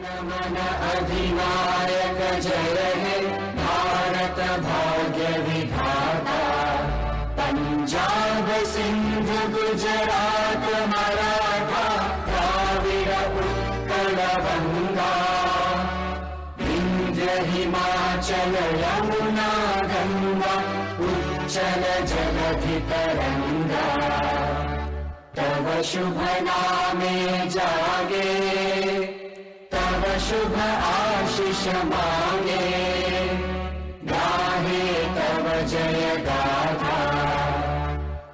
मन अधिनायक जय हे भारत भाग्य विधाता। पंजाब सिंध गुजरात मराठा द्राविड़ उत्कल गंगा। विंध्य हिमाचल यमुना गंगा उच्चल जलधि तरंगा। तव शुभ नामे जागे तव शुभ आशीष मांगे। गाहे तव जय गाथा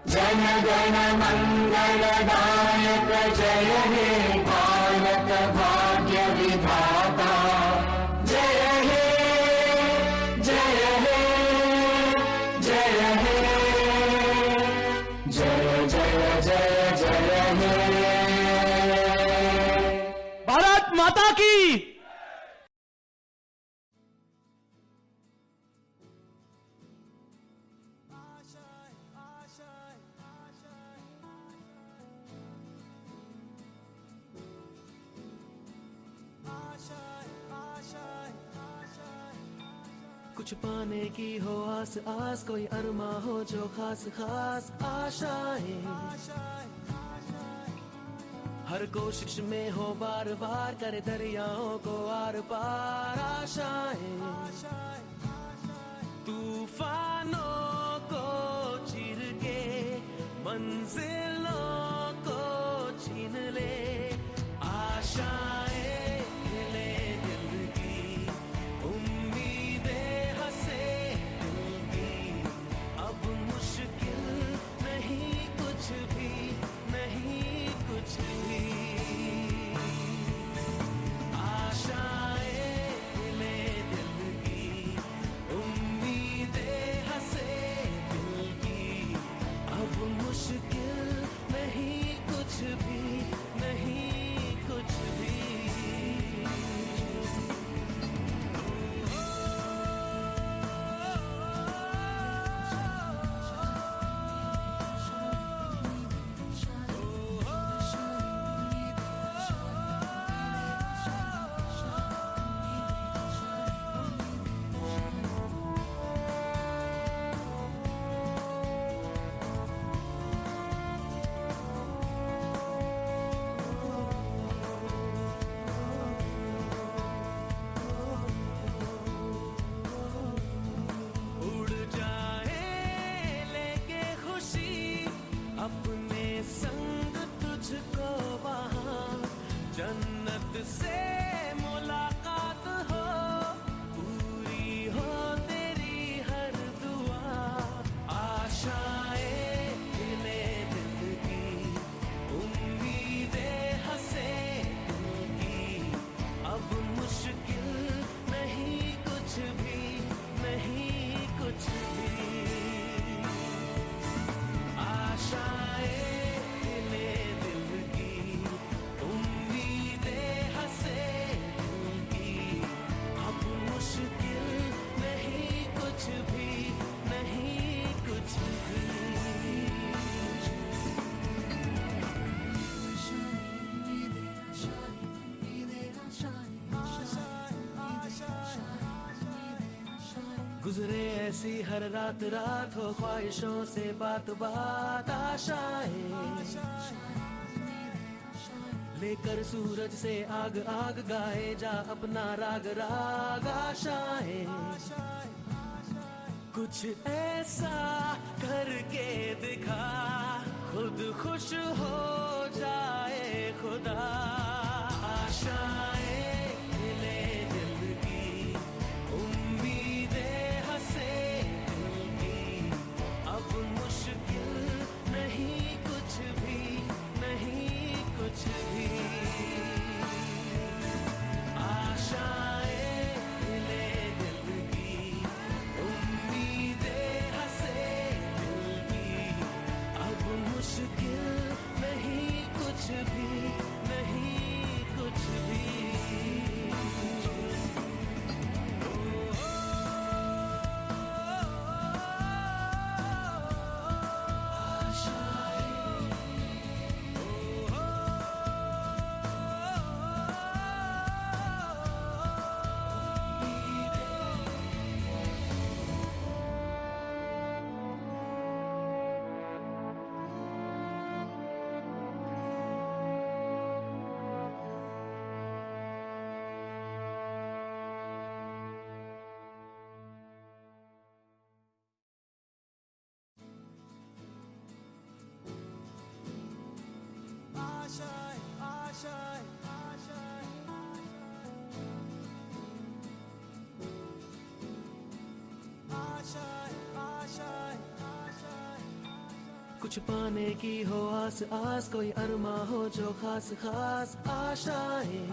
जन गण मंगल दायक जय हे भारत भाग्य विधाता। जय हे जय हे जय हे जय जय जय जय हे। भारत माता की। कुछ पाने की हो आस आस, कोई अरमा हो जो खास खास आशाएं। हर कोशिश में हो बार बार, करे दरियाओं को आर पार आशाएं। तूफानों को चीर के मंजिलों को छीन ले आशाएं। जन्नत से मुलाकात हो, पूरी हो तेरी हर दुआ। आशाएं खिले दिल की, उम्मीदें हंसे दिल की। अब मुश्किल नहीं कुछ भी, नहीं कुछ भी। आशाएं गुजरे ऐसी हर रात रात, हो ख्वाहिशों से बात बात। आशाएं लेकर सूरज से आग आग, गाए जा अपना राग राग। आशाएं कुछ ऐसा करके दिखा, खुद खुश हो जाए खुदा। आशाएं मुश्किल नहीं कुछ भी, नहीं कुछ पाने की हो आस आस, कोई अरमा हो जो खास खास आशाएं,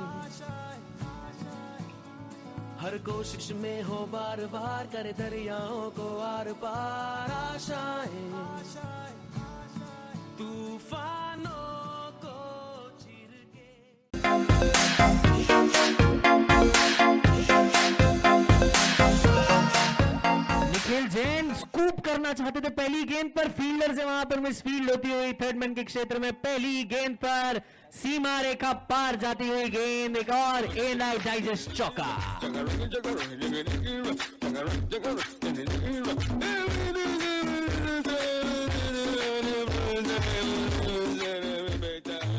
हर कोशिश में हो बार बार, करे दरियाओं को आर पार आशाएं, तूफानों को चीर के। निखिल जैन स्कूप करना चाहते थे पहली गेंद पर, फील्डर से वहां पर मिस फील्ड होती हुई थर्ड मैन के क्षेत्र में। पहली गेंद पर सीमा रेखा पार जाती हुई गेंद, एक और एएनआई डाइजेस्ट चौका।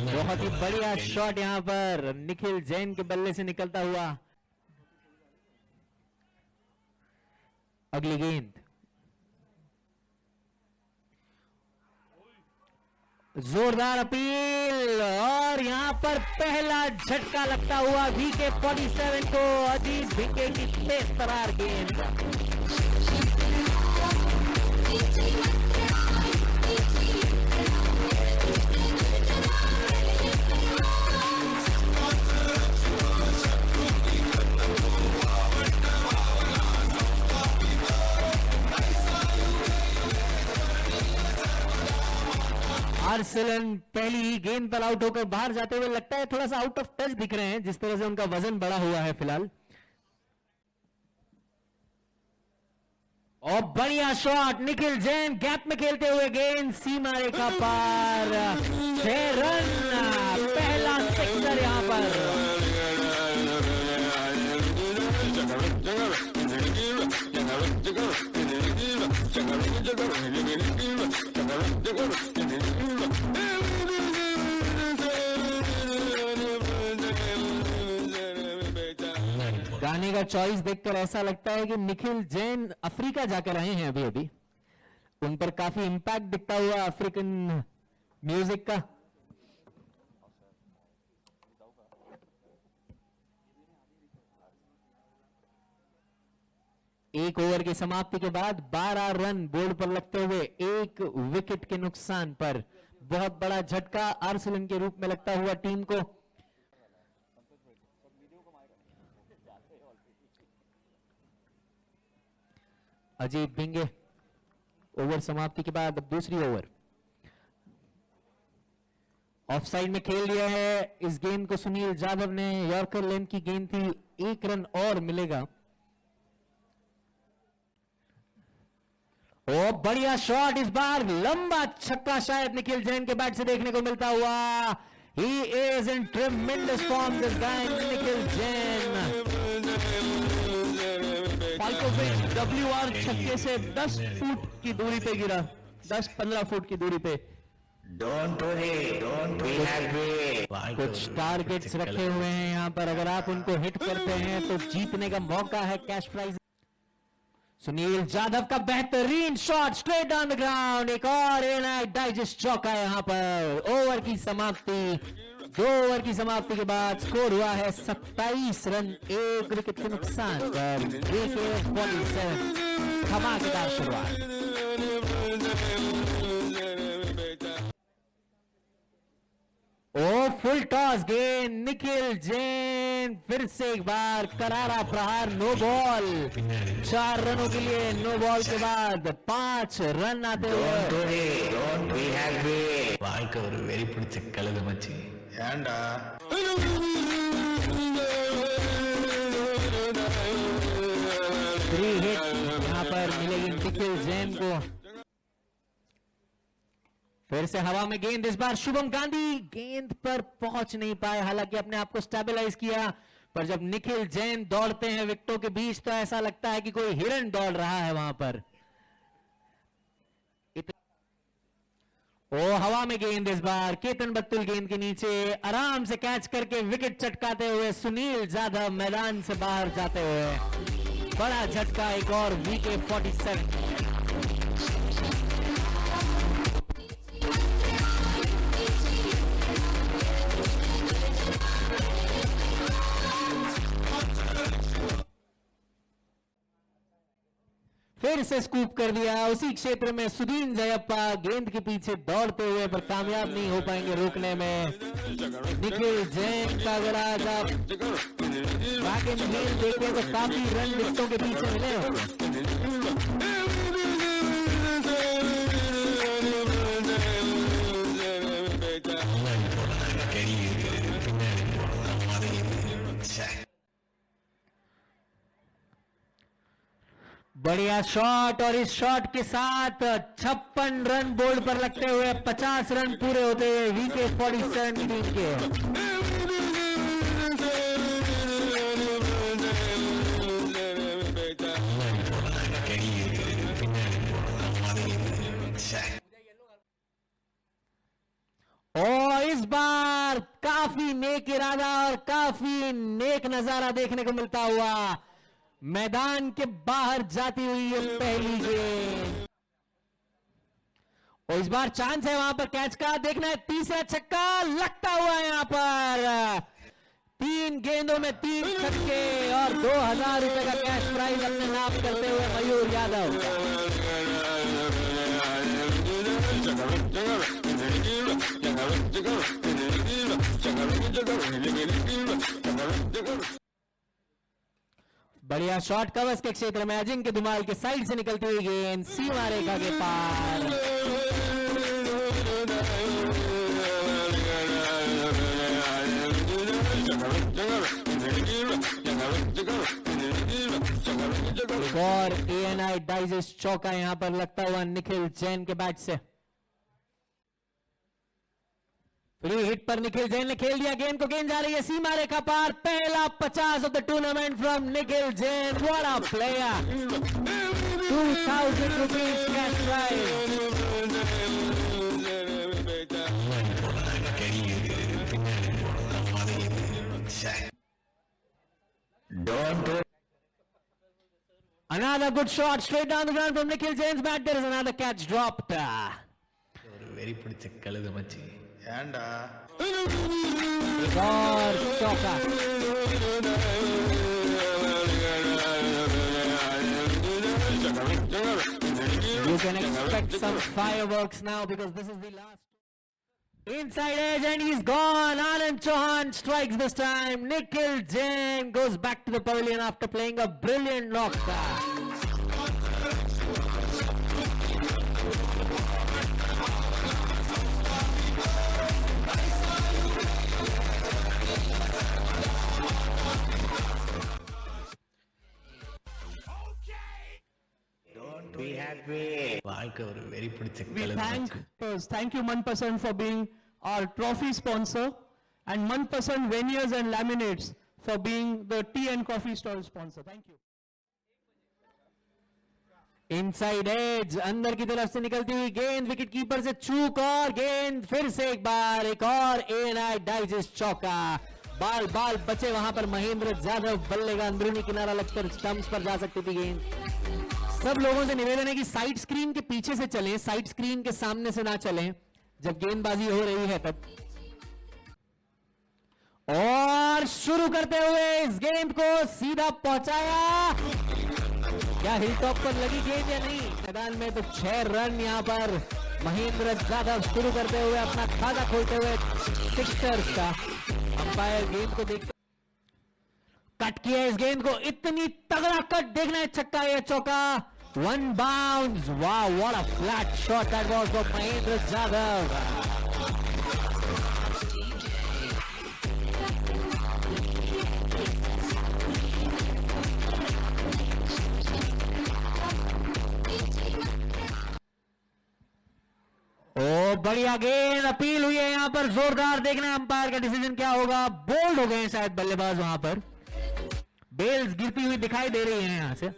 बहुत ही बढ़िया शॉट यहां पर निखिल जैन के बल्ले से निकलता हुआ। अगली गेंद जोरदार अपील, और यहां पर पहला झटका लगता हुआ VK47 को। अजीत भिंगे की तेज तरार गेंद। आर्सेलन पहली ही गेंद पर आउट होकर बाहर जाते हुए लगता है थोड़ा सा आउट ऑफ टच दिख रहे हैं, जिस तरह से उनका वजन बढ़ा हुआ है फिलहाल। और बढ़िया शॉट, निखिल जैन गैप में खेलते हुए गेंद सीमा रेखा पार। 6 रन, पहला सिक्सर यहां पर। गाने का चॉइस देखकर ऐसा लगता है कि निखिल जैन अफ्रीका जाकर आए हैं अभी। उन पर काफी इंपैक्ट दिखता हुआ अफ्रीकन म्यूजिक का। एक ओवर की समाप्ति के बाद 12 रन बोर्ड पर लगते हुए 1 विकेट के नुकसान पर बहुत बड़ा झटका आर्सेलन के रूप में लगता हुआ टीम को। अजीत भिंगे ओवर समाप्ति के बाद अब दूसरी ओवर ऑफ साइड में खेल लिया है। इस गेंद को सुनील जाधव ने, यॉर्कर लेंथ की गेंद थी, 1 रन और मिलेगा। ओ बढ़िया शॉट, इस बार लंबा छक्का शायद निखिल जैन के बैट से देखने को मिलता हुआ। He is in tremendous form this guy Nikhil Jain. पाल्कोविच WR छक्के से 10 फुट की दूरी पे गिरा, 10-15 फुट की दूरी पे। Don't worry, don't be happy. कुछ टारगेट्स रखे हुए हैं यहाँ पर, अगर आप उनको हिट करते हैं तो जीतने का मौका है, कैश प्राइज। सुनील जाधव का बेहतरीन shot straight on the ground, एक और एएनआई डाइजेस्ट चौका है यहाँ पर। ओवर की समाप्ति, 2 ओवर की समाप्ति के बाद स्कोर हुआ है 27 रन, 1 विकेट के नुकसान पर। VK47 धमाकेदार शुरुआत। ओ फुल टॉस गेंद, निखिल जैन फिर से एक बार करारा प्रहार, नो बॉल। 4 रनों के लिए नो बॉल के बाद 5 रन आते हुए। Don't be happy. வாழ்க்கை ஒரு வெறி பிடிச்ச கழுத மச்சி. ஏண்டா? 3 हिट यहाँ पर मिलेगी निखिल जैन को। फिर से हवा में गेंद, इस बार शुभम गांधी गेंद पर पहुंच नहीं पाए, हालांकि अपने आप को स्टेबलाइज किया, पर जब निखिल जैन दौड़ते हैं विकेटों के बीच तो ऐसा लगता है कि कोई हिरन दौड़ रहा है वहां पर। ओ हवा में गेंद, इस बार केतन बत्तुल गेंद के नीचे आराम से कैच करके विकेट चटकाते हुए सुनील जाधव मैदान से बाहर जाते हुए। बड़ा झटका, एक और VK47। फिर से स्कूप कर दिया। उसी क्षेत्र में सुदीन जयप्पा गेंद के पीछे दौड़ते हुए पर कामयाब नहीं हो पाएंगे रोकने में। निखिल जैन का अगर आज आप बैक एंड गेंद देखें तो काफी रन विकेटों के पीछे मिले होंगे। बढ़िया शॉट और इस शॉट के साथ 56 रन बोर्ड पर लगते हुए 50 रन पूरे होते हुए वीके 47 की टीम के। और इस बार काफी नेक इरादा और काफी नेक नजारा देखने को मिलता हुआ मैदान के बाहर जाती हुई ये पहली गेंद। और इस बार चांस है वहां पर कैच का, देखना है तीसरा छक्का लगता हुआ है यहां पर। 3 गेंदों में 3 छक्के और 2000 रुपए का कैश प्राइज अपने नाम करते हुए मयूर यादव। बढ़िया शॉट कवच के क्षेत्र में अजिंक्य धुमाल के साइड से निकलती हुई गेंद सीमा रेखा के पार। और ANI डाइजेस्ट चौका यहां पर लगता हुआ निखिल जैन के बैट से। फ्री हिट पर निखिल जैन ने खेल दिया गेंद को, गेंद जा रही है सीमा रेखा पार। पहला 50 of the tournament from Nikhil Jain. What a player. 2000 rupees cash prize. Don't Another good shot straight down the ground from Nikhil Jain's bat. There is another catch dropped. ஒரு வெறி பிடிச்ச கழுத மச்சி. ஏண்டா एक और चौका। You can expect some fireworks now because this is the last. Inside edge and he's gone. Anand Chauhan strikes this time. Nikhil Jain goes back to the pavilion after playing a brilliant knock. be happy. வாழ்க்கை ஒரு வெறி பிடிச்ச We கழுத மச்சி. thank you Manpasand for being our trophy sponsor, and Manpasand veneers and laminates for being the tea and coffee stall sponsor. Thank you. Inside edge अंदर की तरफ से निकलती हुई गेंद विकेट कीपर से चूक और गेंद फिर से एक बार एक और ANI डाइजेस्ट चौका। बाल बाल बचे वहां पर महेंद्र जाधव बल्ले का अंदरूनी किनारा लगकर स्टंप्स पर जा सकती थी गेंद। सब लोगों से निवेदन है कि साइड स्क्रीन के पीछे से चलें, साइड स्क्रीन के सामने से ना चलें जब गेंदबाजी हो रही है तब। और शुरू करते हुए इस गेंद को सीधा पहुंचाया। क्या हिल टॉप पर लगी गेंद या नहीं? मैदान में तो 6 रन यहां पर महेंद्र जाधव शुरू करते हुए अपना खाता खोलते हुए सिक्सर्स का। अंपायर गेंद को देख कट किया इस गेंद को, इतनी तगड़ा कट, देखना है छक्का या चौका। 1 बाउंस। वाह what a flat shot that was for Mahendra Jadhav. Oh बढ़िया गेंद, अपील हुई है यहां पर जोरदार। देखना अंपायर का डिसीजन क्या होगा। बोल्ड हो गए शायद बल्लेबाज वहां पर, बेल्स गिरती हुई दिखाई दे रही है यहां से।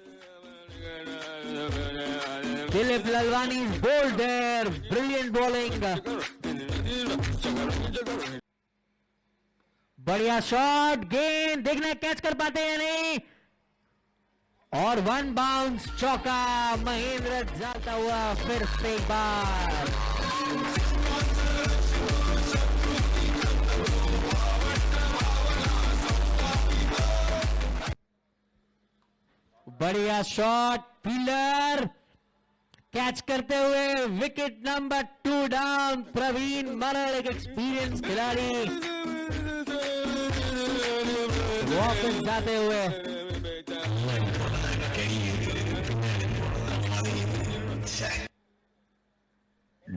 Dilip Lalwani is bowled there, brilliant bowling. बढ़िया शॉट, गेंद देखना कैच कर पाते हैं या नहीं। और 1 बाउंस चौका, महेंद्र जाता हुआ फिर से एक बार। बढ़िया शॉट, फील्डर कैच करते हुए विकेट नंबर 2 डाउन। प्रवीण मरड़ एक एक्सपीरियंस खिलाड़ी वापस जाते हुए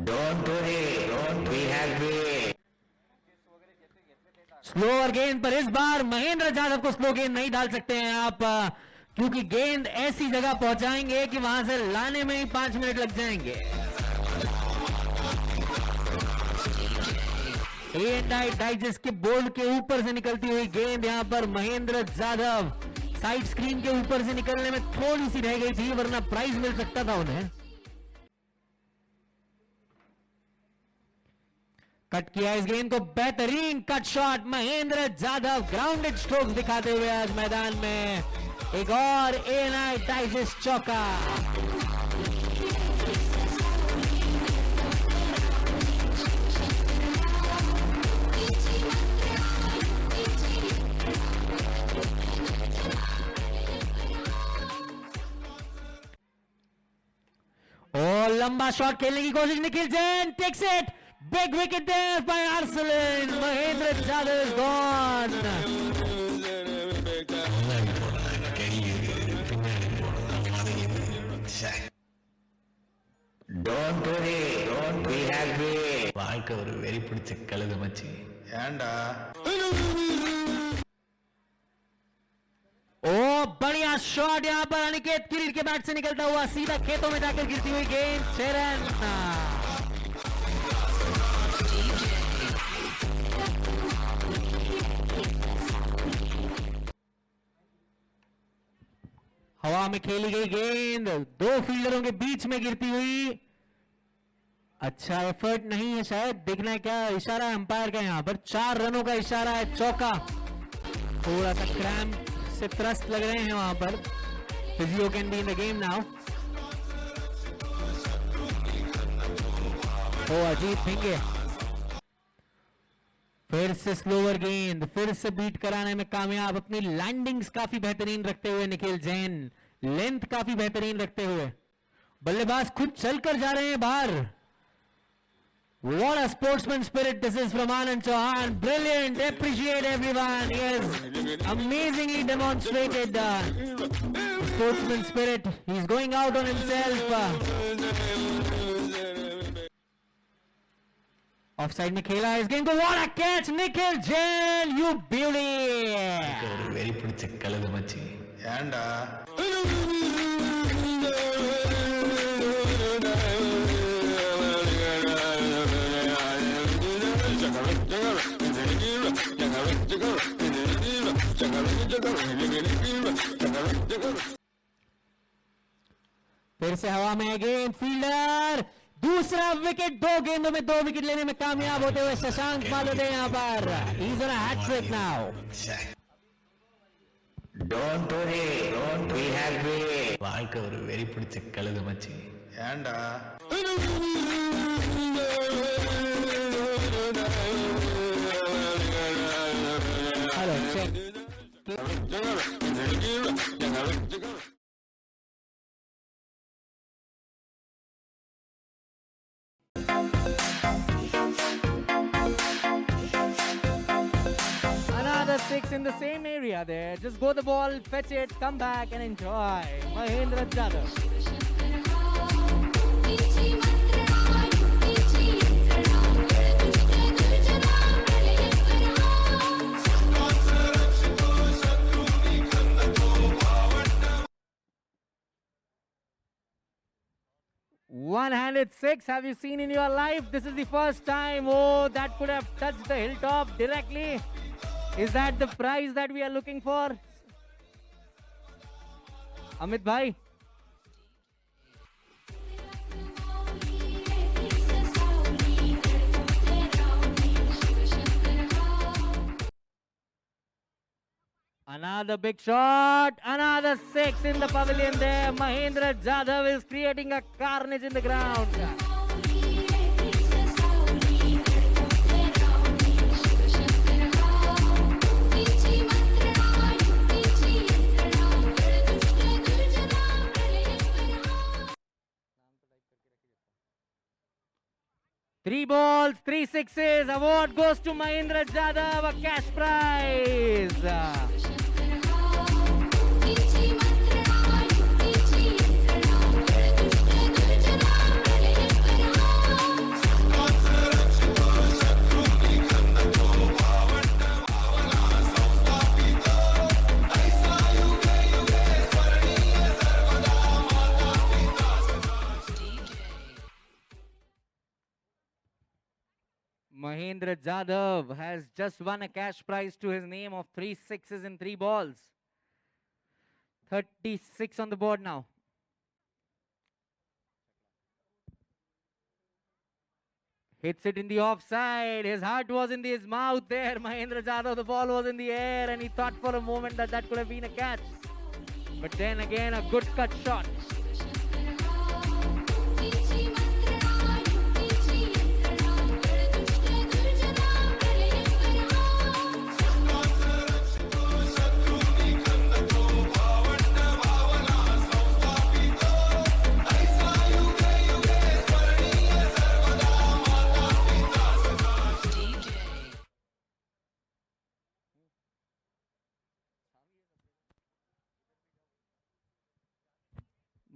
Don't worry, don't be happy. Slower गेंद पर इस बार महेंद्र जाधव को स्लो गेंद नहीं डाल सकते हैं आप, क्योंकि गेंद ऐसी जगह पहुंचाएंगे कि वहां से लाने में ही 5 मिनट लग जाएंगे। A&I डाइजेस्ट के बोर्ड के ऊपर से निकलती हुई गेंद यहां पर महेंद्र जाधव साइड स्क्रीन के ऊपर से निकलने में थोड़ी सी रह गई थी, वरना प्राइज मिल सकता था उन्हें। कट किया इस गेंद को, बेहतरीन cut shot Mahendra Jadhav grounded strokes दिखाते हुए आज मैदान में एक और A&I डाइजेस्ट चौका। और लंबा शॉट खेलने की कोशिश, Nikhil Jain takes it, big wicket there by Arsalan. Mahendra Jadhav is gone. Don't worry, don't be happy. வாழ்க்கை ஒரு வெறி பிடிச்ச கழுத மச்சி. ஏண்டா ओ बढ़िया शॉट यहां पर अनिकेत किरीट के बैट से निकलता हुआ सीधा खेतों में जाकर गिरती हुई गेंद 6 रन। हवा में खेली गई गेंद 2 फील्डरों के बीच में गिरती हुई। अच्छा एफर्ट नहीं है शायद, दिखना है क्या इशारा है अंपायर का, यहां पर 4 रनों का इशारा है, चौका। थोड़ा सा क्रैम्प से त्रस्त लग रहे हैं वहां पर। Physio can be in the game now. Oh Ajit Bhinge फिर से स्लोअर गेंद, फिर से बीट कराने में कामयाब। अपनी लैंडिंग्स काफी बेहतरीन रखते हुए निखिल जैन, लेंथ काफी बेहतरीन रखते हुए। बल्लेबाज खुद चलकर जा रहे हैं बाहर। What a sportsman spirit this is from Anand Chauhan. Brilliant, appreciate everyone. He has amazingly demonstrated sportsman spirit. He's going out on himself. Offside में खेला इस गेंद को, what a catch Nikhil Jain, you beauty. ஒரு வெறி பிடிச்ச கழுத மச்சி. ஏண்டா फिर से हवा में गेंद, फील्डर दूसरा विकेट, 2 गेंदों में 2 विकेट लेने में कामयाब होते हुए शशांक मालुदे यहां पर। He's on a hat trick now. Don't worry, don't be happy. வாழ்க்கை ஒரு வெறி பிடிச்ச கழுத மச்சி. ஏண்டா Hello, check. Another 6 in the same area there. Just go the ball, fetch it, come back and enjoy. Mahendra Jadhav. One-handed 6, have you seen in your life? This is the first time. Oh, that could have touched the hilltop directly. Is that the prize that we are looking for? Amit bhai. Another big shot, another 6 in the pavilion there. Mahendra Jadhav is creating a carnage in the ground. 3 balls, 3 sixes. Award goes to Mahindra Jadhav, a cash prize. Mahindra Jadhav has just won a cash prize to his name of 3 sixes and 3 balls. 36 on the board now. Hits it in the offside. His heart was in his mouth there. Mahindra Jadhav, the ball was in the air and he thought for a moment that that could have been a catch. But then again, a good cut shot.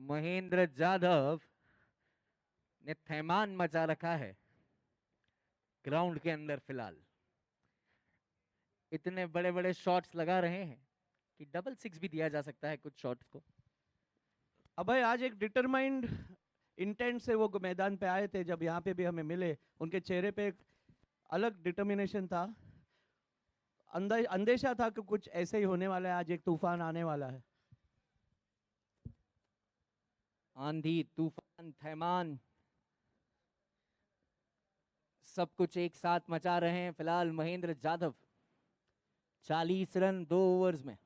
Mahendra Jadhav ने थैमान मचा रखा है ground के अंदर फिलहाल। इतने बड़े बड़े शॉट्स लगा रहे हैं कि डबल सिक्स भी दिया जा सकता है कुछ शॉट्स को। अभय आज एक डिटरमाइंड इंटेंट से वो मैदान पे आए थे, जब यहाँ पे भी हमें मिले उनके चेहरे पे एक अलग डिटर्मिनेशन था, अंदेशा था कि कुछ ऐसे ही होने वाला है, आज एक तूफान आने वाला है। आंधी, तूफान, थैमान सब कुछ एक साथ मचा रहे हैं फिलहाल महेंद्र जाधव। 40 रन 2 ओवर्स में।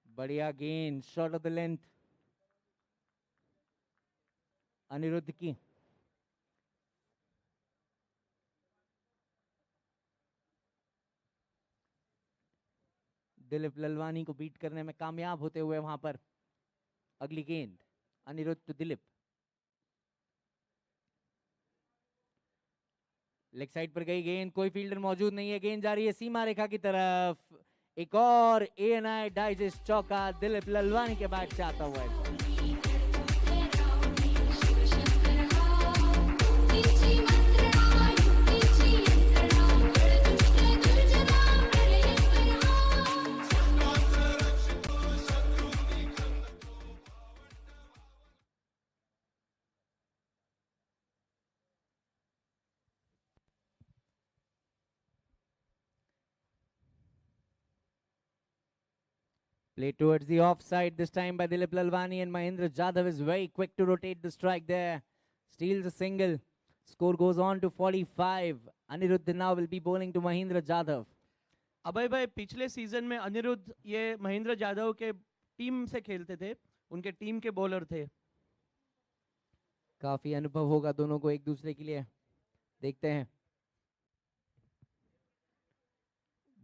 बढ़िया गेंद, shot off the length Aniruddh की। दिलीप ललवानी को बीट करने में कामयाब होते हुए वहां पर अगली गेंद Aniruddh to Dilip. Leg side पर गई गेंद, कोई फील्डर मौजूद नहीं है, गेंद जा रही है सीमा रेखा की तरफ। एक और ANI डाइजेस्ट चौका दिलीप ललवानी के बैट से आता हुआ है। Play towards the offside this time by Dilip Lalwani, and Mahindra Jadhav is very quick to rotate the strike there. Steals a single. Score goes on to 45. Aniruddh now will be bowling to Mahindra Jadhav. अभय भाई पिछले season में अनिरुद्ध ये महेंद्र जाधव के team से खेलते थे, उनके team के बॉलर थे। काफी अनुभव होगा दोनों को एक दूसरे के लिए। देखते हैं।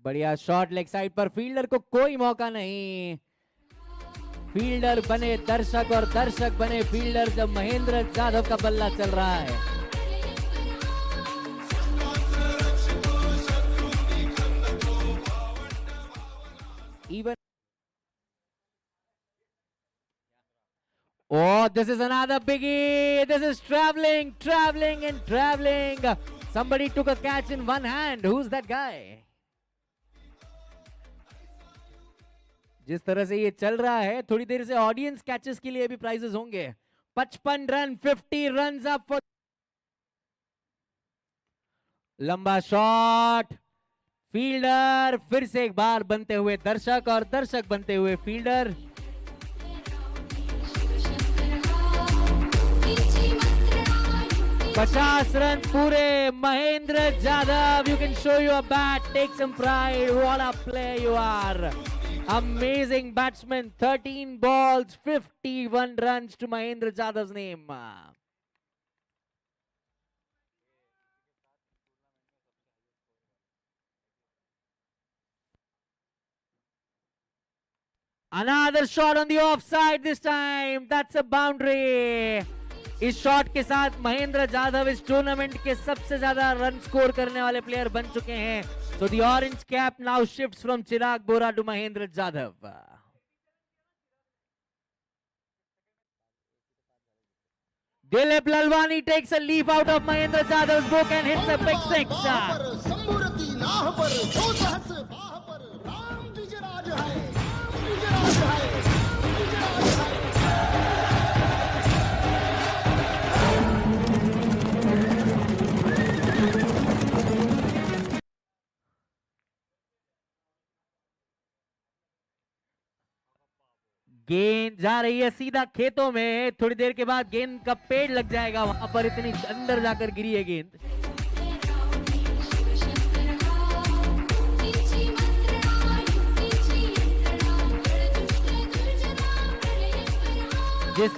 बढ़िया शॉट लेग साइड पर, फील्डर को कोई मौका नहीं। फील्डर बने दर्शक और दर्शक बने फील्डर जब महेंद्र जाधव का बल्ला चल रहा है। Even oh, this is another biggie. This is traveling and traveling. Somebody took a catch in one hand. Who's that guy? जिस तरह से ये चल रहा है, थोड़ी देर से ऑडियंस कैचेस के लिए भी प्राइजेस होंगे। 55 रन, 50 रन अप फॉर। लंबा शॉट, फील्डर फिर से एक बार बनते हुए दर्शक और दर्शक बनते हुए फील्डर। पचास रन पूरे Mahendra Jadhav. You can show your bat, take some pride, what a player you are. Amazing batsman, 13 balls, 51 runs to Mahindra Jadhav's name. Another shot on the offside this time. That's a boundary. इस shot के साथ महेंद्र जाधव इस tournament के सबसे ज्यादा run score करने वाले player बन चुके हैं. So the orange cap now shifts from Chirag Bora to Mahendra Jadhav. Dilip Lalwani takes a leaf out of Mahendra Jadhav's book and hits a big six. गेंद जा रही है सीधा खेतों में. थोड़ी देर के बाद गेंद का पेड़ लग जाएगा वहां पर. इतनी अंदर जाकर गिरी है गेंद. जिस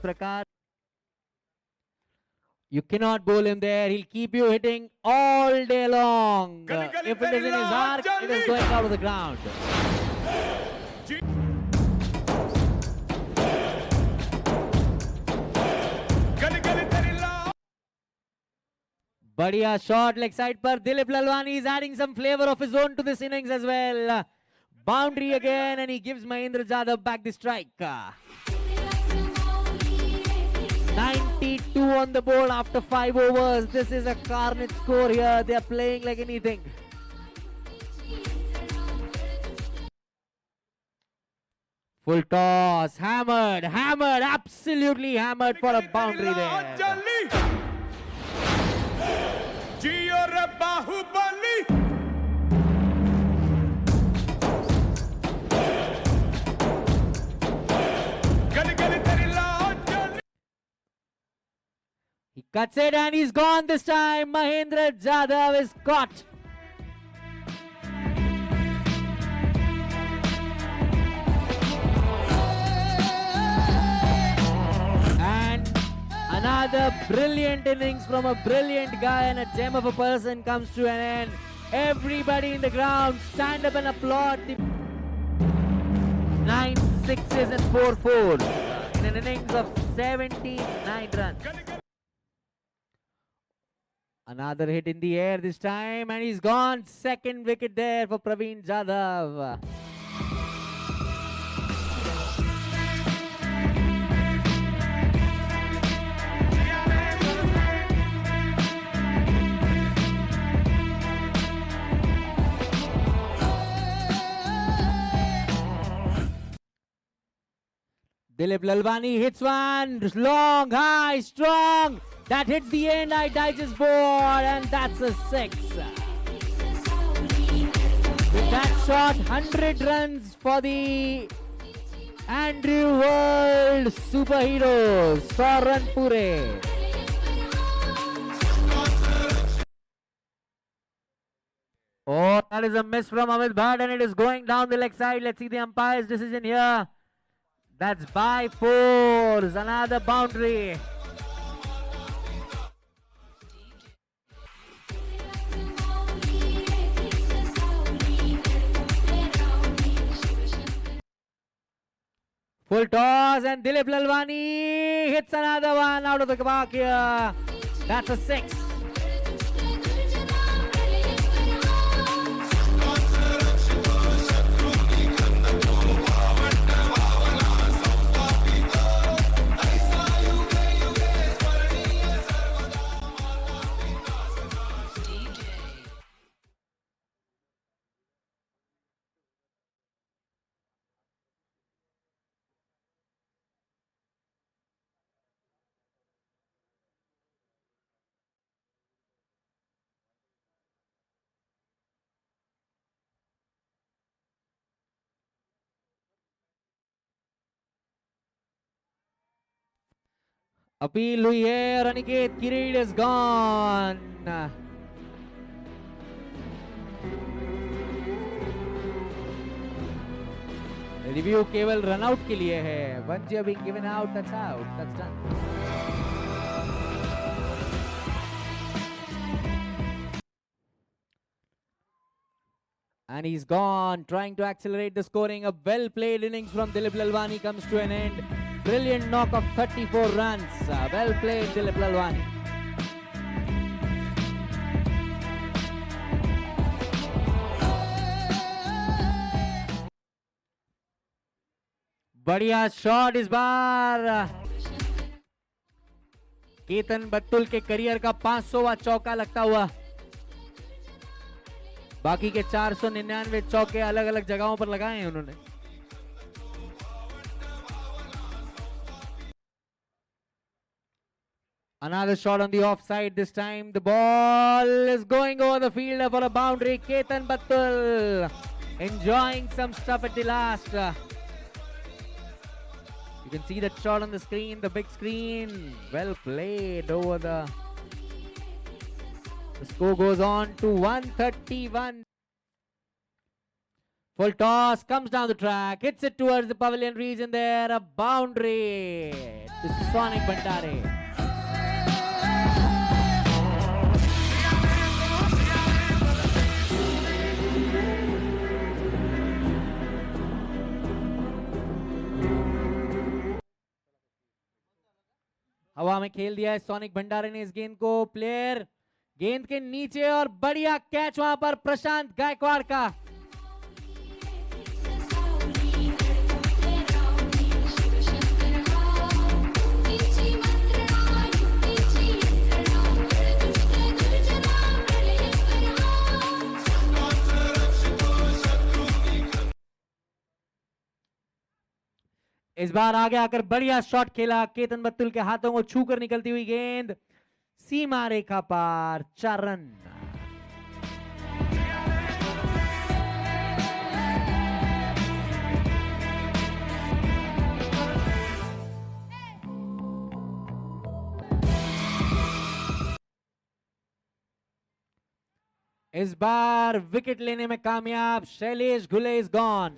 प्रकार you cannot bowl him there. He'll keep you hitting all day long. If it is in his arc, it is going out of the ground. बढ़िया शॉट लेग साइड पर. Dilip Lalwani is adding some flavor of his own to this innings as well. Boundary again and he gives Mahendra Jadhav back the strike. 92 on the board after 5 overs. This is a carnage score here. They are playing like anything. Full toss, hammered, absolutely hammered for a boundary there. He cuts it and he's gone this time. Mahendra Jadhav is caught. And another brilliant innings from a brilliant guy and a gem of a person comes to an end. Everybody in the ground stand up and applaud the 9 sixes and 4 fours in an innings of 79 runs. Another hit in the air this time and he's gone. Second wicket there for Praveen Jadhav. Dilip Lalwani hits one. Long, high, strong. That hits the end, I digest board, and that's a 6. With that shot, 100 runs for the Andrew World superheroes. 100 run pure. Oh, that is a miss from Amit Bhatt, and it is going down the leg side. Let's see the umpire's decision here. That's by 4s. Another boundary. Full toss and Dilip Lalwani hits another one out of the park here. That's a 6. Appeal हुई है और Aniket Kirit is gone. Review केवल run out के लिए है. Once you have been given out, that's out, that's done. And he's gone, trying to accelerate the scoring. A well-played innings from Dilip Lalwani comes to an end. Brilliant knock of 34 runs. Well played, Dilip Lalwani. बढ़िया shot इस बार केतन बत्तुल के career का 500वां चौका लगता हुआ। बाकी के 499 चौके अलग अलग जगहों पर लगाए हैं उन्होंने। Another shot on the offside. This time the ball is going over the fielder for a boundary. Ketan Battul enjoying some stuff at the last. You can see that shot on the screen, the big screen. Well played over the score goes on to 131. Full toss, comes down the track, hits it towards the pavilion region there. A boundary to Sonic Bhandare. हवा में खेल दिया है sonic भंडारे ने इस गेंद को। प्लेयर गेंद के नीचे और बढ़िया कैच वहां पर प्रशांत गायकवाड़ का। इस बार आगे आकर बढ़िया शॉट खेला केतन बत्तुल के हाथों को छूकर निकलती हुई गेंद सीमा रेखा पार। 4 रन। इस बार विकेट लेने में कामयाब शैलेश घुले इज गॉन।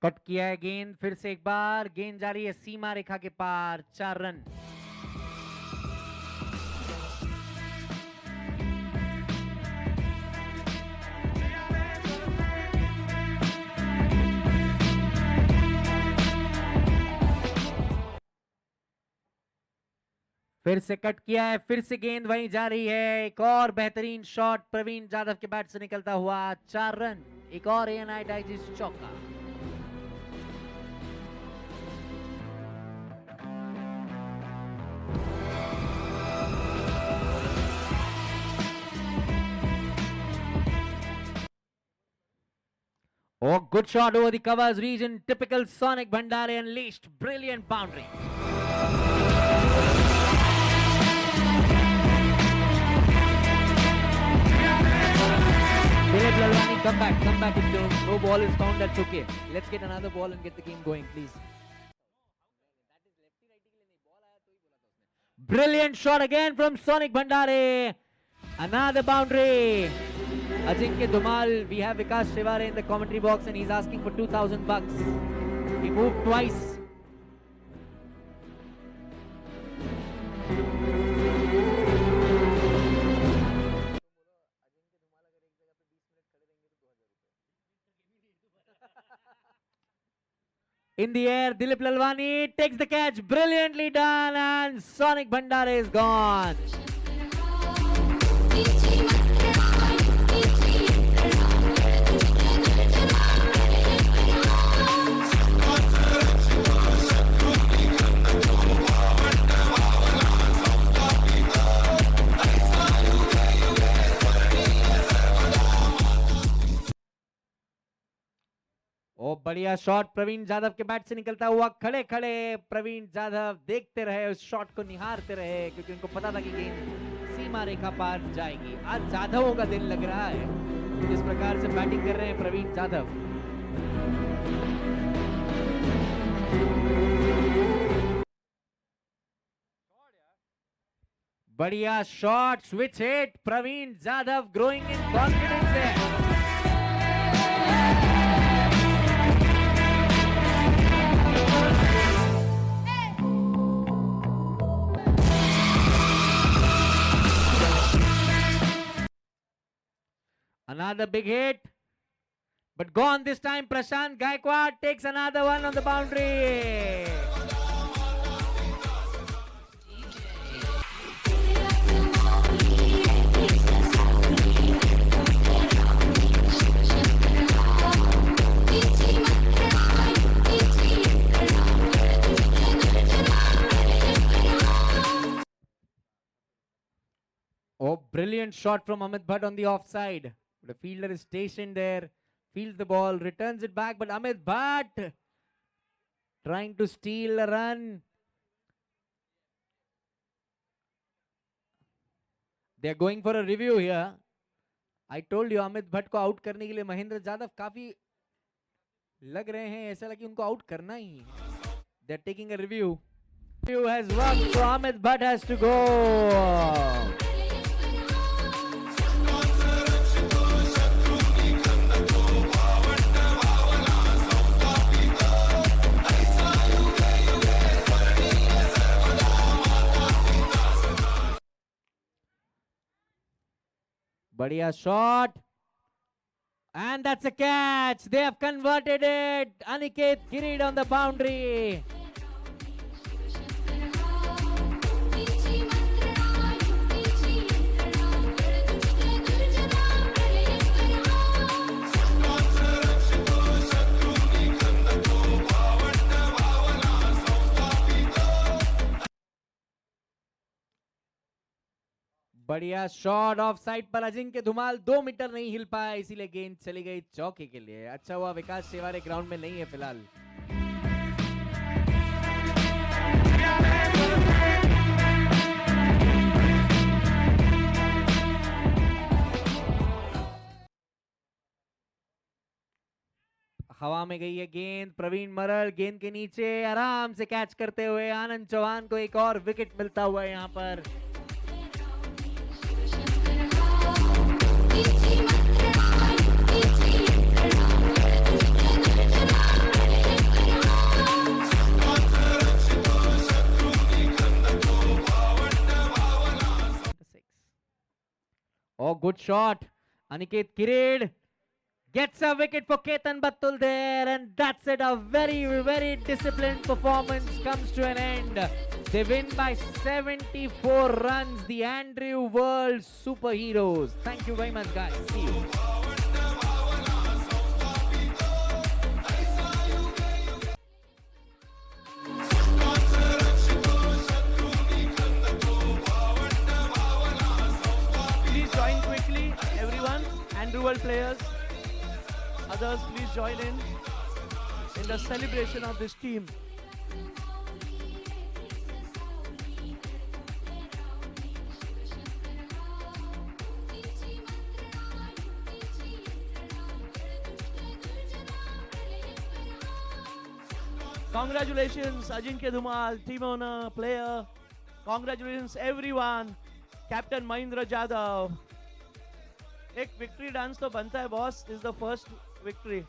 कट किया है गेंद, फिर से एक बार गेंद जा रही है सीमा रेखा के पार। 4 रन। फिर से कट किया है, फिर से गेंद वहीं जा रही है। एक और बेहतरीन शॉट प्रवीण जाधव के बैट से निकलता हुआ। 4 रन। एक और ANI डाइजेस्ट चौका। Oh, good shot over the covers region. Typical Sonic Bhandare unleashed. Brilliant boundary. Dilip Lalwani, come back in zone. No ball is found, that's okay. Let's get another ball and get the game going, please. Brilliant shot again from Sonic Bhandare. Another boundary. Ajinkya Dhumal, we have Vikas Shivare in the commentary box and he's asking for $2,000. He moved twice. In the air, Dilip Lalwani takes the catch, brilliantly done, and Sonic Bhandare is gone. ओ बढ़िया shot Praveen Jadhav के bat से निकलता हुआ। खड़े खड़े प्रवीण जाधव देखते रहे, उस शॉट को निहारते रहे, क्योंकि उनको पता था कि गेंद सीमा रेखा पार जाएगी। आज जाधवों का दिन लग रहा है, जिस प्रकार से बैटिंग कर रहे हैं प्रवीण जाधव। बढ़िया shot, switch hit, Pravin Jadhav growing in confidence है. Another big hit, but gone this time. Prashant Gaikwad takes another one on the boundary. Oh, brilliant shot from Amit Bhatt on the offside. The fielder is stationed there, fields the ball, returns it back, but Amit Bhatt trying to steal a run. They are going for a review here. I told you Amit Bhatt को out करने के लिए महेंद्र जाधव काफी लग रहे हैं, ऐसा लगे उनको आउट करना ही है. They are taking a review. Review has worked, so Amit Bhatt has to go. Badhiya shot. And that's a catch. They have converted it. Aniket Kirid on the boundary. बढ़िया शॉट ऑफ साइड पर. Ajinkya Dhumal 2 metre नहीं हिल पाया, इसीलिए गेंद चली गई चौके के लिए. अच्छा हुआ विकास शेवारे ग्राउंड में नहीं है फिलहाल. हवा में गई है गेंद. प्रवीण मरल गेंद के नीचे आराम से कैच करते हुए आनंद चौहान को एक और विकेट मिलता हुआ है यहाँ पर. Oh, good shot. Aniket Kirid gets a wicket for Ketan Battul there, and that's it. A very, very disciplined performance comes to an end. They win by 74 runs. The Andrew World Superheroes. Thank you very much, guys. See you. Please join quickly, everyone. Andrew World players. Others, please join in the celebration of this team. Congratulations, Ajinkya Dhumal, team owner, player. Congratulations, everyone. Captain Mahindra Jadhav. एक victory dance तो बनता है boss. Is the first victory.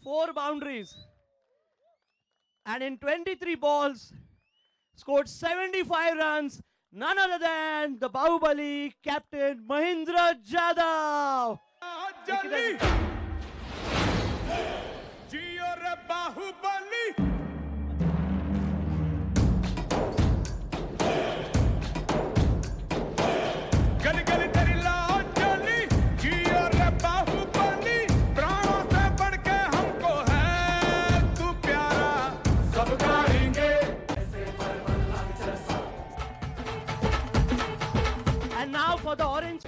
Four boundaries and in 23 balls scored 75 runs. None other than the Bahubali captain Mahindra Jadhav. Bahubali. And now for the orange.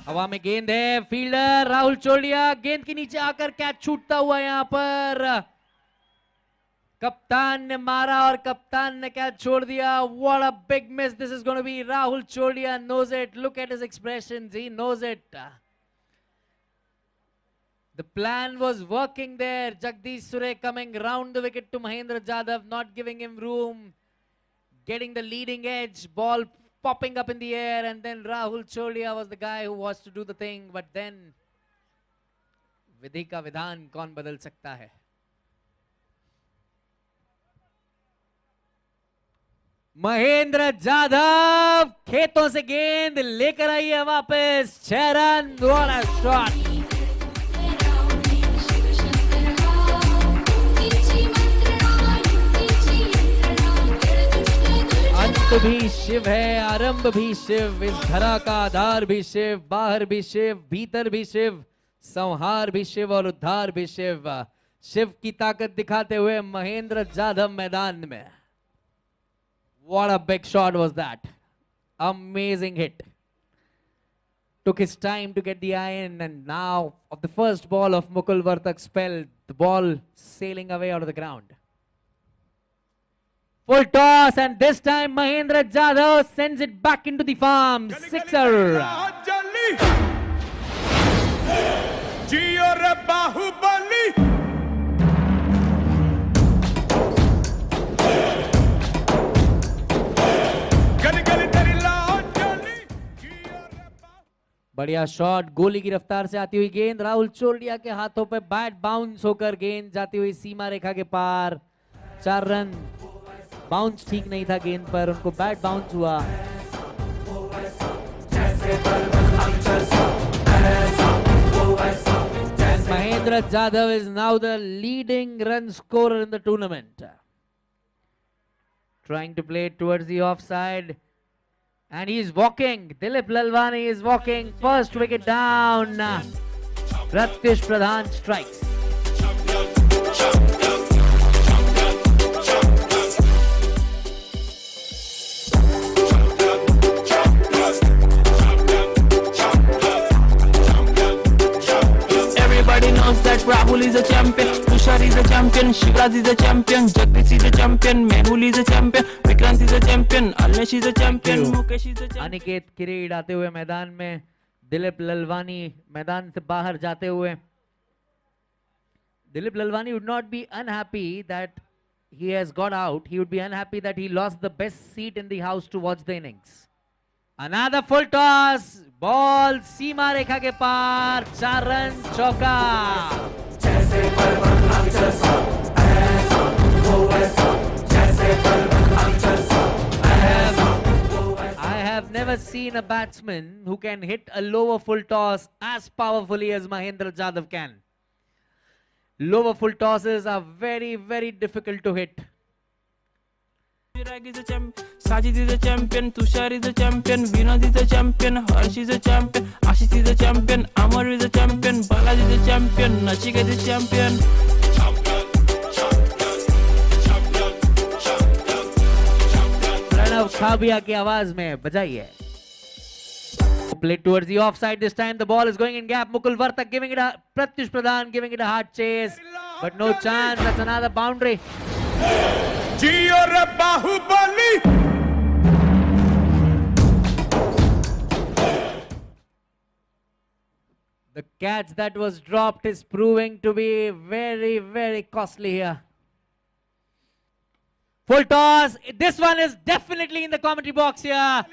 हवा में गेंद है, fielder Rahul चोलिया गेंद के नीचे आकर कैच छूटता हुआ यहाँ पर कप्तान ने मारा और कप्तान ने कैच छोड़ दिया. What a big miss this is going to be. Rahul Cholia knows it. Look at his expressions. He knows it. The plan was working there. Jagdish Sure coming round the wicket to Mahendra Jadhav, not giving him room, getting the leading edge, ball popping up in the air, and then Rahul Cholia was the guy who was to do the thing. But then विधि का विधान कौन बदल सकता है? महेंद्र जाधव खेतों से गेंद लेकर आई है वापस. 6 रन. What a shot. अंत भी शिव है, आरंभ भी शिव, इस धरा का आधार भी शिव, बाहर भी शिव, भीतर भी शिव, संहार भी शिव और उद्धार भी शिव. शिव की ताकत दिखाते हुए महेंद्र जाधव मैदान में. What a big shot was that. Amazing hit. Took his time to get the iron, and now of the first ball of Mukul Vartak's spell, the ball sailing away out of the ground. Full toss, and this time Mahendra Jadhav sends it back into the farm. Sixer. बढ़िया shot, गोली की रफ्तार से आती हुई गेंद राहुल चोलिया के हाथों पे बैट बाउंस होकर गेंद जाती हुई सीमा रेखा के पार. 4 रन. बाउंस ठीक नहीं था गेंद पर, उनको बैट बाउंस हुआ. Mahendra Jadhav is now the leading run scorer in the tournament. Trying to play it towards the offside. And he's walking. Dilip Lalwani is walking. First wicket down. Pratyush Pradhan strikes. Everybody knows that Rahul is a champion, Tushar is a champion, Shivraj is a champion, Jagdish is a champion, Mehul is a champion, Vikrant is a champion, Alnesh is a champion, Mukesh is a champion. Aniket Kirit आते हुए मैदान में, दिलीप ललवानी मैदान से बाहर जाते हुए. Dilip Lalwani would not be unhappy that he has got out. He would be unhappy that he lost the best seat in the house to watch the innings. Another full toss. Ball सीमा रेखा के पार. 4 run. चौका. I have never seen a batsman who can hit a lower full toss as powerfully as Mahendra Jadhav can. Lower full tosses are very, very difficult to hit. Chirag is a champion, Sajid is a champion, Tushar is a champion, Vinod is a champion, Harsh is a champion, Ashish is a champion, Amar is a champion, Balaji is a champion, Nachiket is a champion. Pranav Khabia की आवाज में बजाइए. Played towards the offside this time. The ball is going in gap. Mukul Vartak giving it a Pratyush Pradhan giving it a hard chase, but no chance. That's another boundary. The catch that was dropped is proving to be very, very costly here. Full toss. This one is definitely in the commentary box here.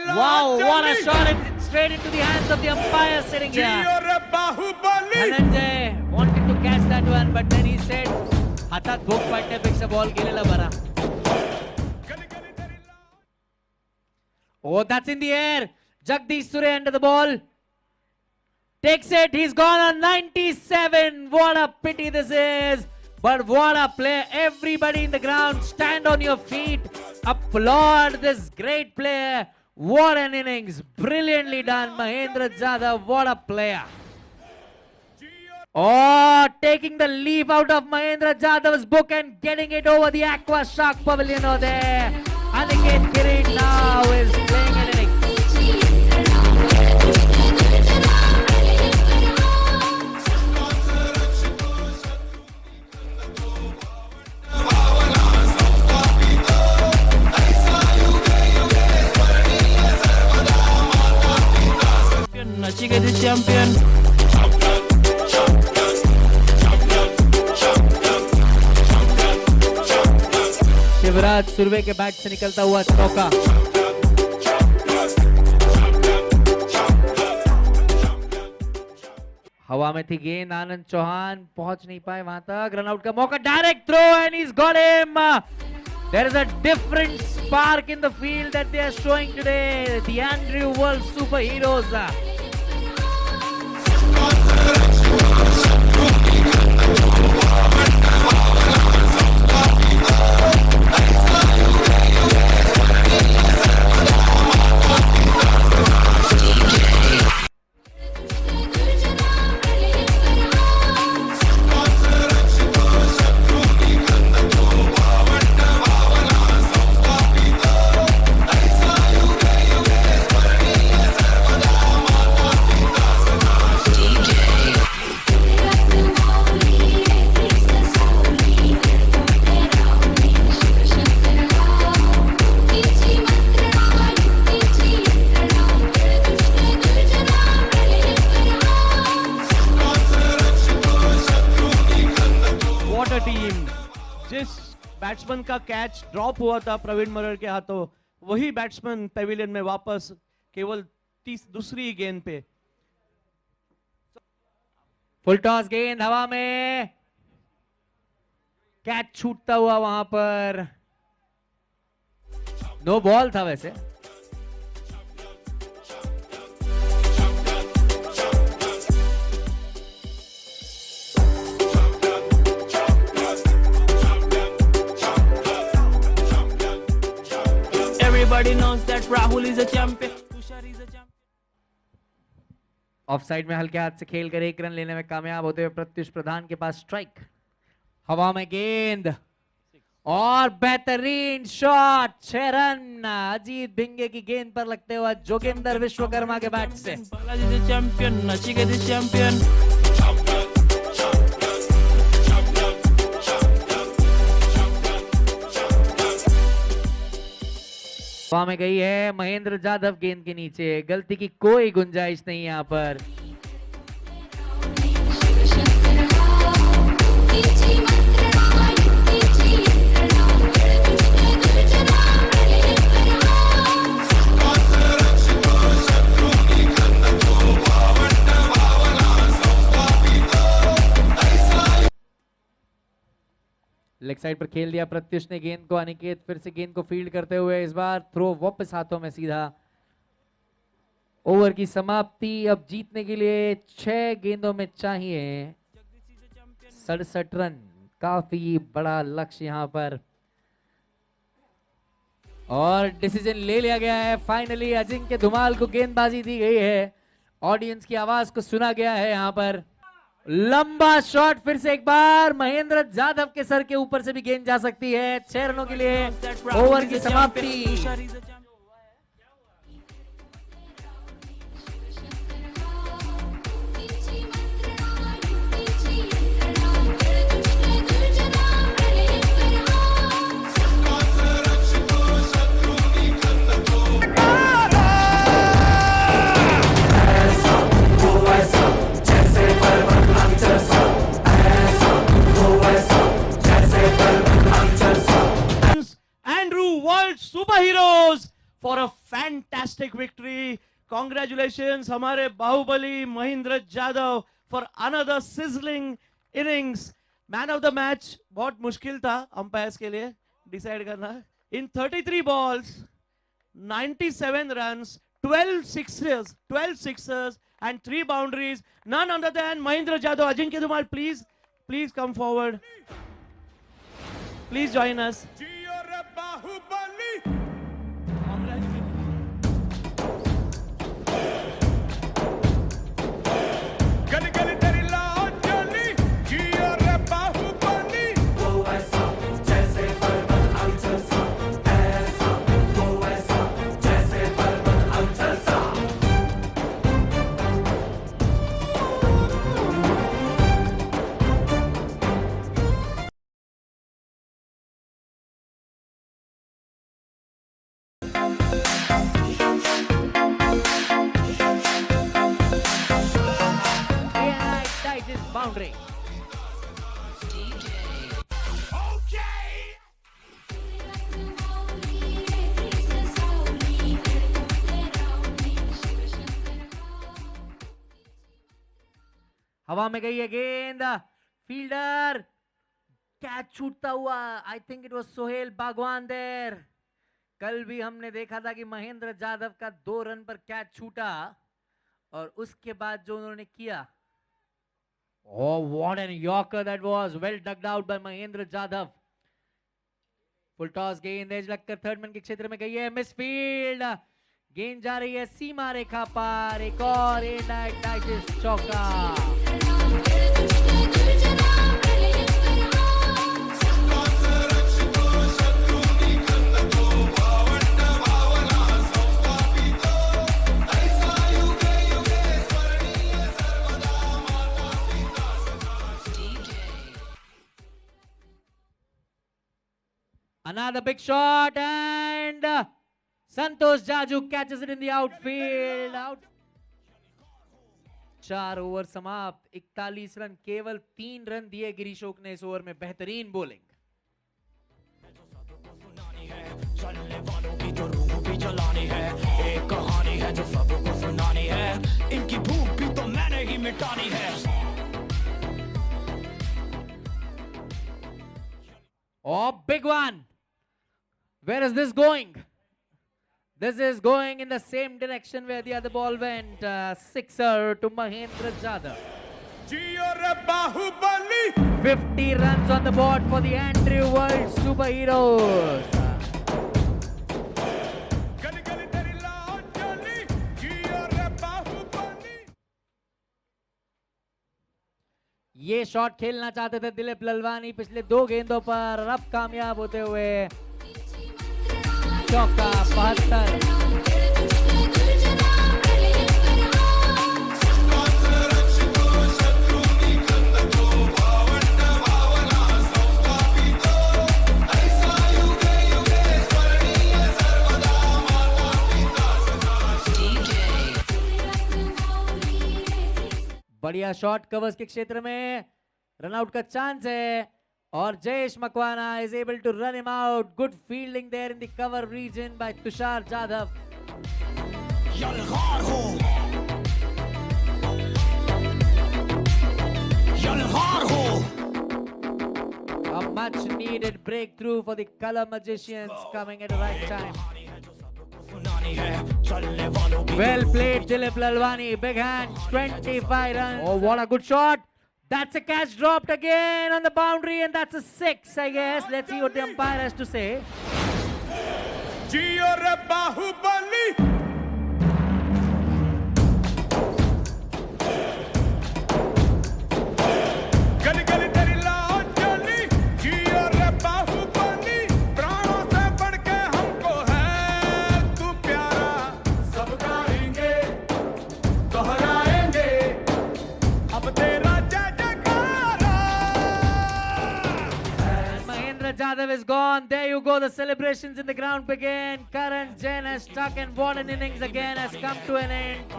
Wow, what a shot. It's straight into the hands of the umpire sitting here. Dhananjay wanted to catch that one, but then he said, हातात भोग पाडण्यापेक्षा ball गेलेला बरा. Oh, that's in the air. Jagdish Sure under the ball. Takes it. He's gone on 97. What a pity this is. But what a play. Everybody in the ground, stand on your feet. Applaud this great player. What an innings. Brilliantly done. Mahendra Jadhav, what a player. Oh, taking the leaf out of Mahendra Jadhav's book and getting it over the Aqua Shark Pavilion over there. Aniket Kirit now is playing an innings. Shivraj Surve के bat से निकलता हुआ चौका। हवा में थी गेंद, आनंद चौहान पहुंच नहीं पाए वहां तक, रनआउट का मौका, direct throw and he's got him. There is a different spark in the field that they are showing today. The Andrew World Superheroes. Batsman का कैच ड्रॉप हुआ था प्रवीण मरड़ के हाथों, वही बैट्समैन पेविलियन में वापस केवल दूसरी गेंद पे। फुल टॉस गेंद हवा में, कैच छूटता हुआ वहां पर, नो बॉल था वैसे। Everybody knows that Rahul is a champion. Tushar is a champion. Of side में हल्के हाथ से खेलकर एक रन लेने में कामयाब होते हुए प्रत्युष प्रधान के पास स्ट्राइक। हवा में गेंद और बेहतरीन शॉट, 6 रन अजीत भिंगे की गेंद पर लगते हुए जोगिंदर विश्वकर्मा के बैट से। Balaji the champion, Nachiket the champion. हवा में गई है, महेंद्र जाधव गेंद के नीचे, गलती की कोई गुंजाइश नहीं यहां पर। लेग साइड पर खेल दिया प्रत्युष ने गेंद को, अनिकेत फिर से गेंद को फील्ड करते हुए इस बार थ्रो वापस हाथों में सीधा। ओवर की समाप्ति अब जीतने के लिए 6 गेंदों में चाहिए 67 रन, काफी बड़ा लक्ष्य यहां पर, और डिसीजन ले लिया गया है। फाइनली अजिंक्य धुमाल को गेंदबाजी दी गई है, ऑडियंस की आवाज को सुना गया है यहां पर। लंबा शॉट फिर से एक बार, महेंद्र जाधव के सर के ऊपर से भी गेंद जा सकती है। 6 रनों के लिए ओवर की समाप्ति। Superheroes for a fantastic victory. Congratulations हमारे Baahubali Mahendra Jadhav for another sizzling innings. Man of the match बहुत मुश्किल था अंपायर्स के लिए डिसाइड करना। In 33 balls, 97 runs, 12 sixers and 3 boundaries. None other than Mahindra Jadhav. Ajinkya Dhumal, please come forward. Please join us. Boundary. हवा में गई है गेंद, फील्डर कैच छूटता हुआ, I think it was Sohail बागवान देयर। कल भी हमने देखा था कि महेंद्र जाधव का 2 रन पर कैच छूटा और उसके बाद जो उन्होंने किया, oh what an yorker that was, well dug out by Mahendra Jadhav. Full toss गेंद एज लगकर थर्ड मैन के क्षेत्र में गई है, मिस फील्ड, गेंद जा रही है सीमा रेखा पार, एक और डाइजेस्ट चौका। Another big shot and Santosh Jaju catches it in the outfield. Out. 4 over समाप्त, 41 रन, केवल 3 रन दिए गिरीशोक ने इस ओवर में, बेहतरीन बॉलिंग। चलने वालों की जो रूह भी जलानी है, एक कहानी है जो सबको सुनानी है, इनकी भूख भी तो मैंने ही मिटानी है। Oh, big one. Where is this going? This is going in the same direction where the other ball went. Sixer to Mahendra Jadhav. 50 runs on the board for the Andrew World Superheroes. ये shot खेलना चाहते थे दिलीप ललवानी पिछले 2 गेंदों पर, अब कामयाब होते हुए चौका 72। बढ़िया शॉट कवर्स के क्षेत्र में, रनआउट का चांस है और Jayesh Makwana is able to run him out. Good fielding there in the cover region by Tushar Jadhav. यलगार हो, यलगार हो। A much needed breakthrough for the color magicians coming at the right time. Well played Dilip Lalwani, big hands, 25 runs. Oh, what a good shot. That's a catch dropped again on the boundary and that's a 6, I guess. Let's see what the umpire has to say. Jio re Bahubali. Gali gali teri lao jali, Jio re Bahubali. प्राणों से बढ़ के हमको है तू प्यारा, सब गाएंगे, दोहराएंगे, अब तेरा Jadhav is gone. There you go. The celebrations in the ground begin. Karan Jain has stuck and what an innings again has come to an end.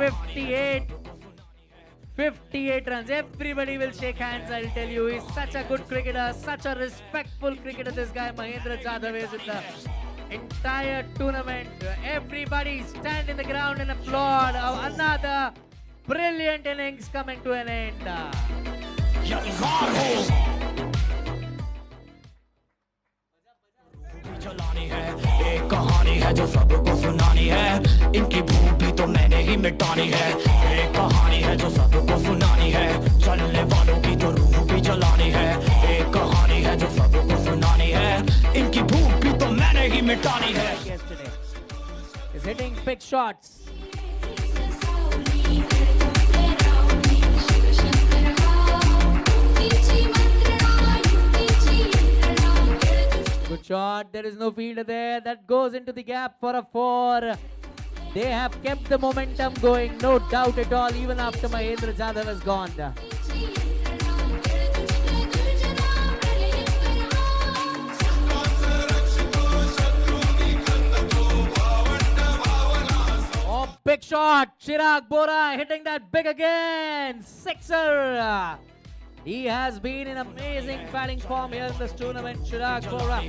58 runs. Everybody will shake hands, I'll tell you. He's such a good cricketer, such a respectful cricketer. This guy Mahendra Jadhav is in the entire tournament. Everybody stand in the ground and applaud. Another brilliant innings coming to an end. चलानी है, एक कहानी है जो सबको सुनानी है, इनकी भूख भी तो मैंने ही मिटानी है, एक कहानी है जो सबको सुनानी है, चलने वालों की जो रूह भी जलानी है, एक कहानी है जो सबको सुनानी है, इनकी भूख भी तो मैंने ही मिटानी है। He's hitting big shots. Good shot. There is no fielder there. That goes into the gap for a 4. They have kept the momentum going, no doubt at all, even after Mahendra Jadhav has gone. Oh, big shot. Chirag Bora hitting that big again. Sixer. He has been in amazing batting form here in this tournament, Chirag Bora.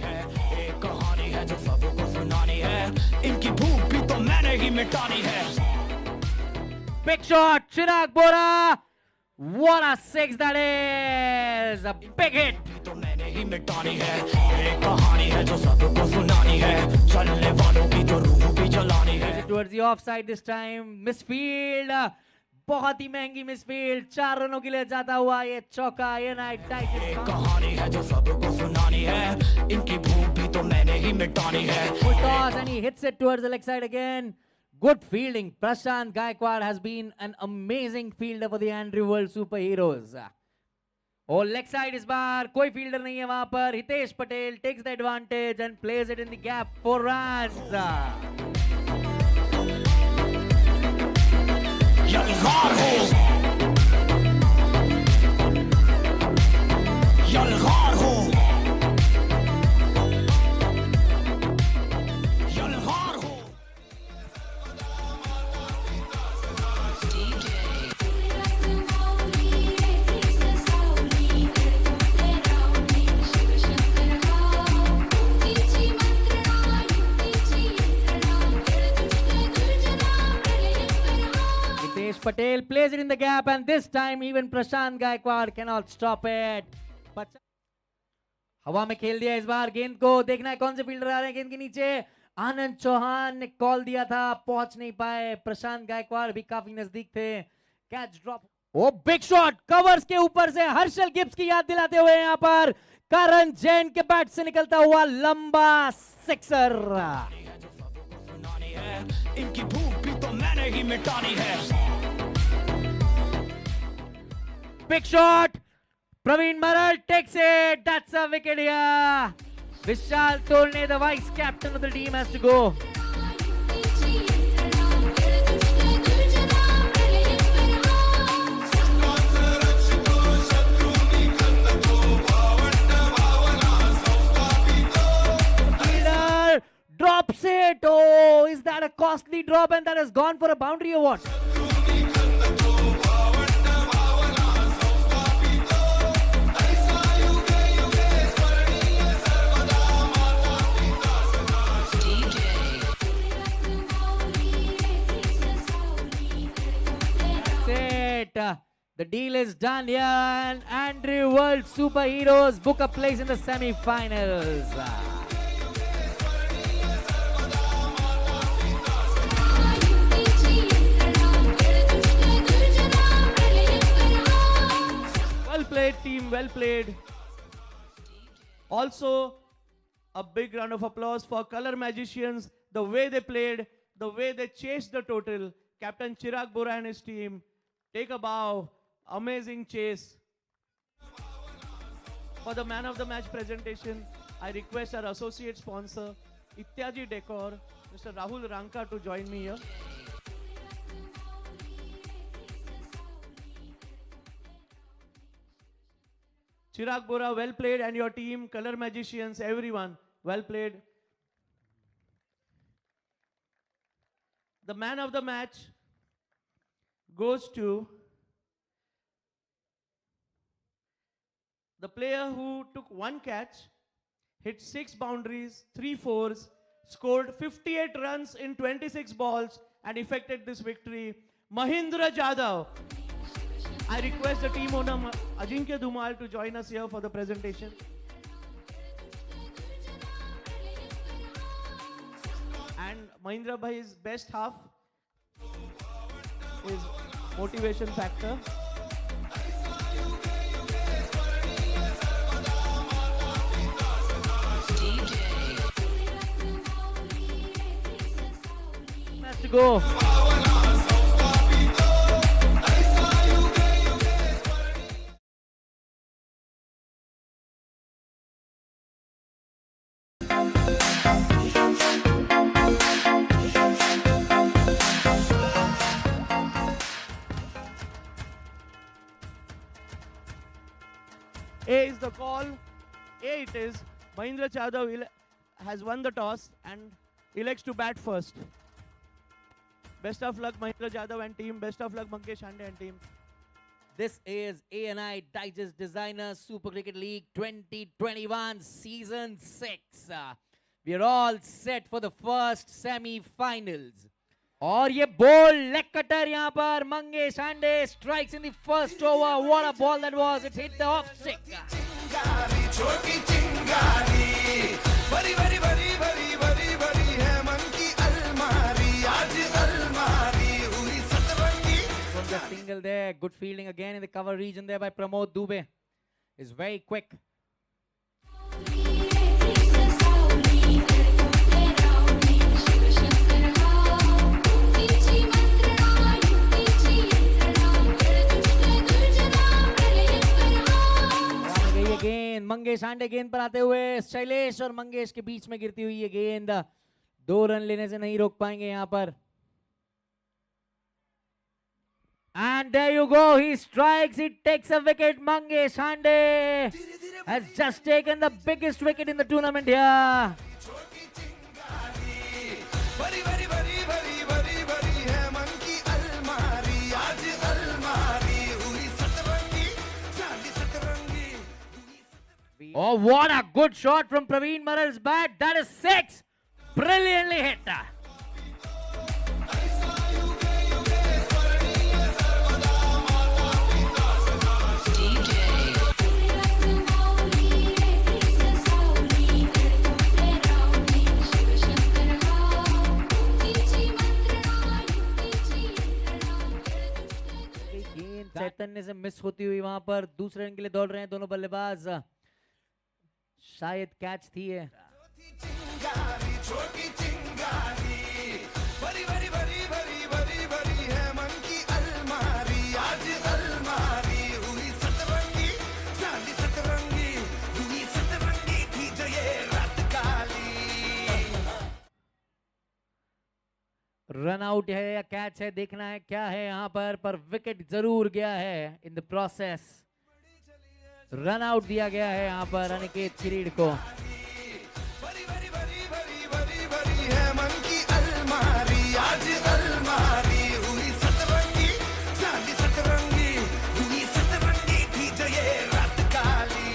Big shot, Chirag Bora. What a six that is! A big hit! तो मैंने ही मिटानी है, एक कहानी है जो सबको सुनानी है, चलने वालों की तो रूह भी जलानी है। Towards the offside this time, misfield, बहुत ही महंगी मिसफील्ड, 4 रनों के लिए जाता हुआ ये चौका। ANI Titans कहानी है जो सबको सुनानी है, इनकी भूख भी तो मैंने ही मिटानी है। full toss and he hits it towards the leg side again. Good fielding. Prashant Gaikwad has been an amazing fielder for the Andrew World Superheroes. और leg side इस बार कोई fielder नहीं है वहां पर। Hitesh Patel takes the advantage and plays it in the gap for runs. यलगार हो, यलगार हो, यलगार हो। Hitesh Patel plays it in the gap and this time even Prashant Gaikwad cannot stop it. But हवा में खेल दिया इस बार गेंद को। देखना है कौन से फील्डर आ रहे हैं गेंद के नीचे। आनंद चौहान ने कॉल दिया था, पहुंच नहीं पाए। प्रशांत गायकवाड़ भी काफी नजदीक थे। Catch drop. Oh big shot covers के ऊपर से हर्षल गिब्स की याद दिलाते हुए यहाँ पर करण जैन के बैट से निकलता हुआ लंबा सिक्सर। इनकी भूख भी तो मैंने ही मिटानी है। Big shot. Praveen Maral takes it. That's a wicket here. Vishal Tolne, the vice captain of the team, has to go. Fielder drops it. Oh, is that a costly drop and that has gone for a boundary or what? The deal is done here and Andrew World Superheroes book a place in the semi-finals. Well played team, well played. Also, a big round of applause for Color Magicians, the way they played, the way they chased the total. Captain Chirag Bora and his team, take a bow. Amazing chase. For the man of the match presentation, I request our associate sponsor, Ityaji Decor, Mr. Rahul Ranka, to join me here. Chirag Bora, well played, and your team, Color Magicians, everyone, well played. The man of the match goes to the player who took 1 catch, hit 6 boundaries, 3 fours, scored 58 runs in 26 balls and effected this victory, Mahindra Jadhav. I request the team owner Ajinkya Dhumal to join us here for the presentation. And Mahindra Bhai's best half is motivation factor. Has to go. A is the call. A it is. Mahindra Jadhav has won the toss and elects to bat first. Best of luck, Mahindra Jadhav and team. Best of luck, Mangesh Hande and team. This is ANI Digest Designer Super Cricket League 2021 Season 6. We are all set for the first semi-finals. और ये ball leg cutter यहाँ पर मंगेश हांडे strikes in the first over. What a ball that was. It hit the of stick. छोटी चिंगारी बड़ी बड़ी बड़ी बड़ी बड़ी बड़ी है मन की अलमारी. आज अलमारी हुई सतरंगी. From the single there, good fielding again in the cover region there by Pramod Dubey. Is very quick. गेंद मंगेश हांडे गेंद पर आते हुए शैलेश और मंगेश के बीच में गिरती हुई ये गेंद 2 रन लेने से नहीं रोक पाएंगे यहाँ पर. And there you go, he strikes, he takes a wicket. Mangesh Hande has just taken the biggest wicket in the tournament here. Oh, what a good shot from Praveen Maral's bat. That is 6. Brilliantly hit. चैतन्य से miss होती हुई वहां पर दूसरे run के लिए दौड़ रहे हैं दोनों बल्लेबाज. शायद कैच थी है. छोटी चिंगारी बड़ी बड़ी बड़ी बड़ी बड़ी बड़ी है मन की अलमारी. आज अलमारी हुई सतरंगी. चांदी सतरंगी हुई सतरंगी थी जो ये रात काली. रन आउट है या कैच है देखना है क्या है यहाँ पर विकेट जरूर गया है in the process. Run out दिया गया है यहाँ पर अनिकेत किरीड़ को. बड़ी बड़ी बड़ी बड़ी बड़ी बड़ी है मन की अलमारी. आज अलमारी हुई सतरंगी. चांदी सतरंगी हुई सतरंगी थी जो ये रात काली.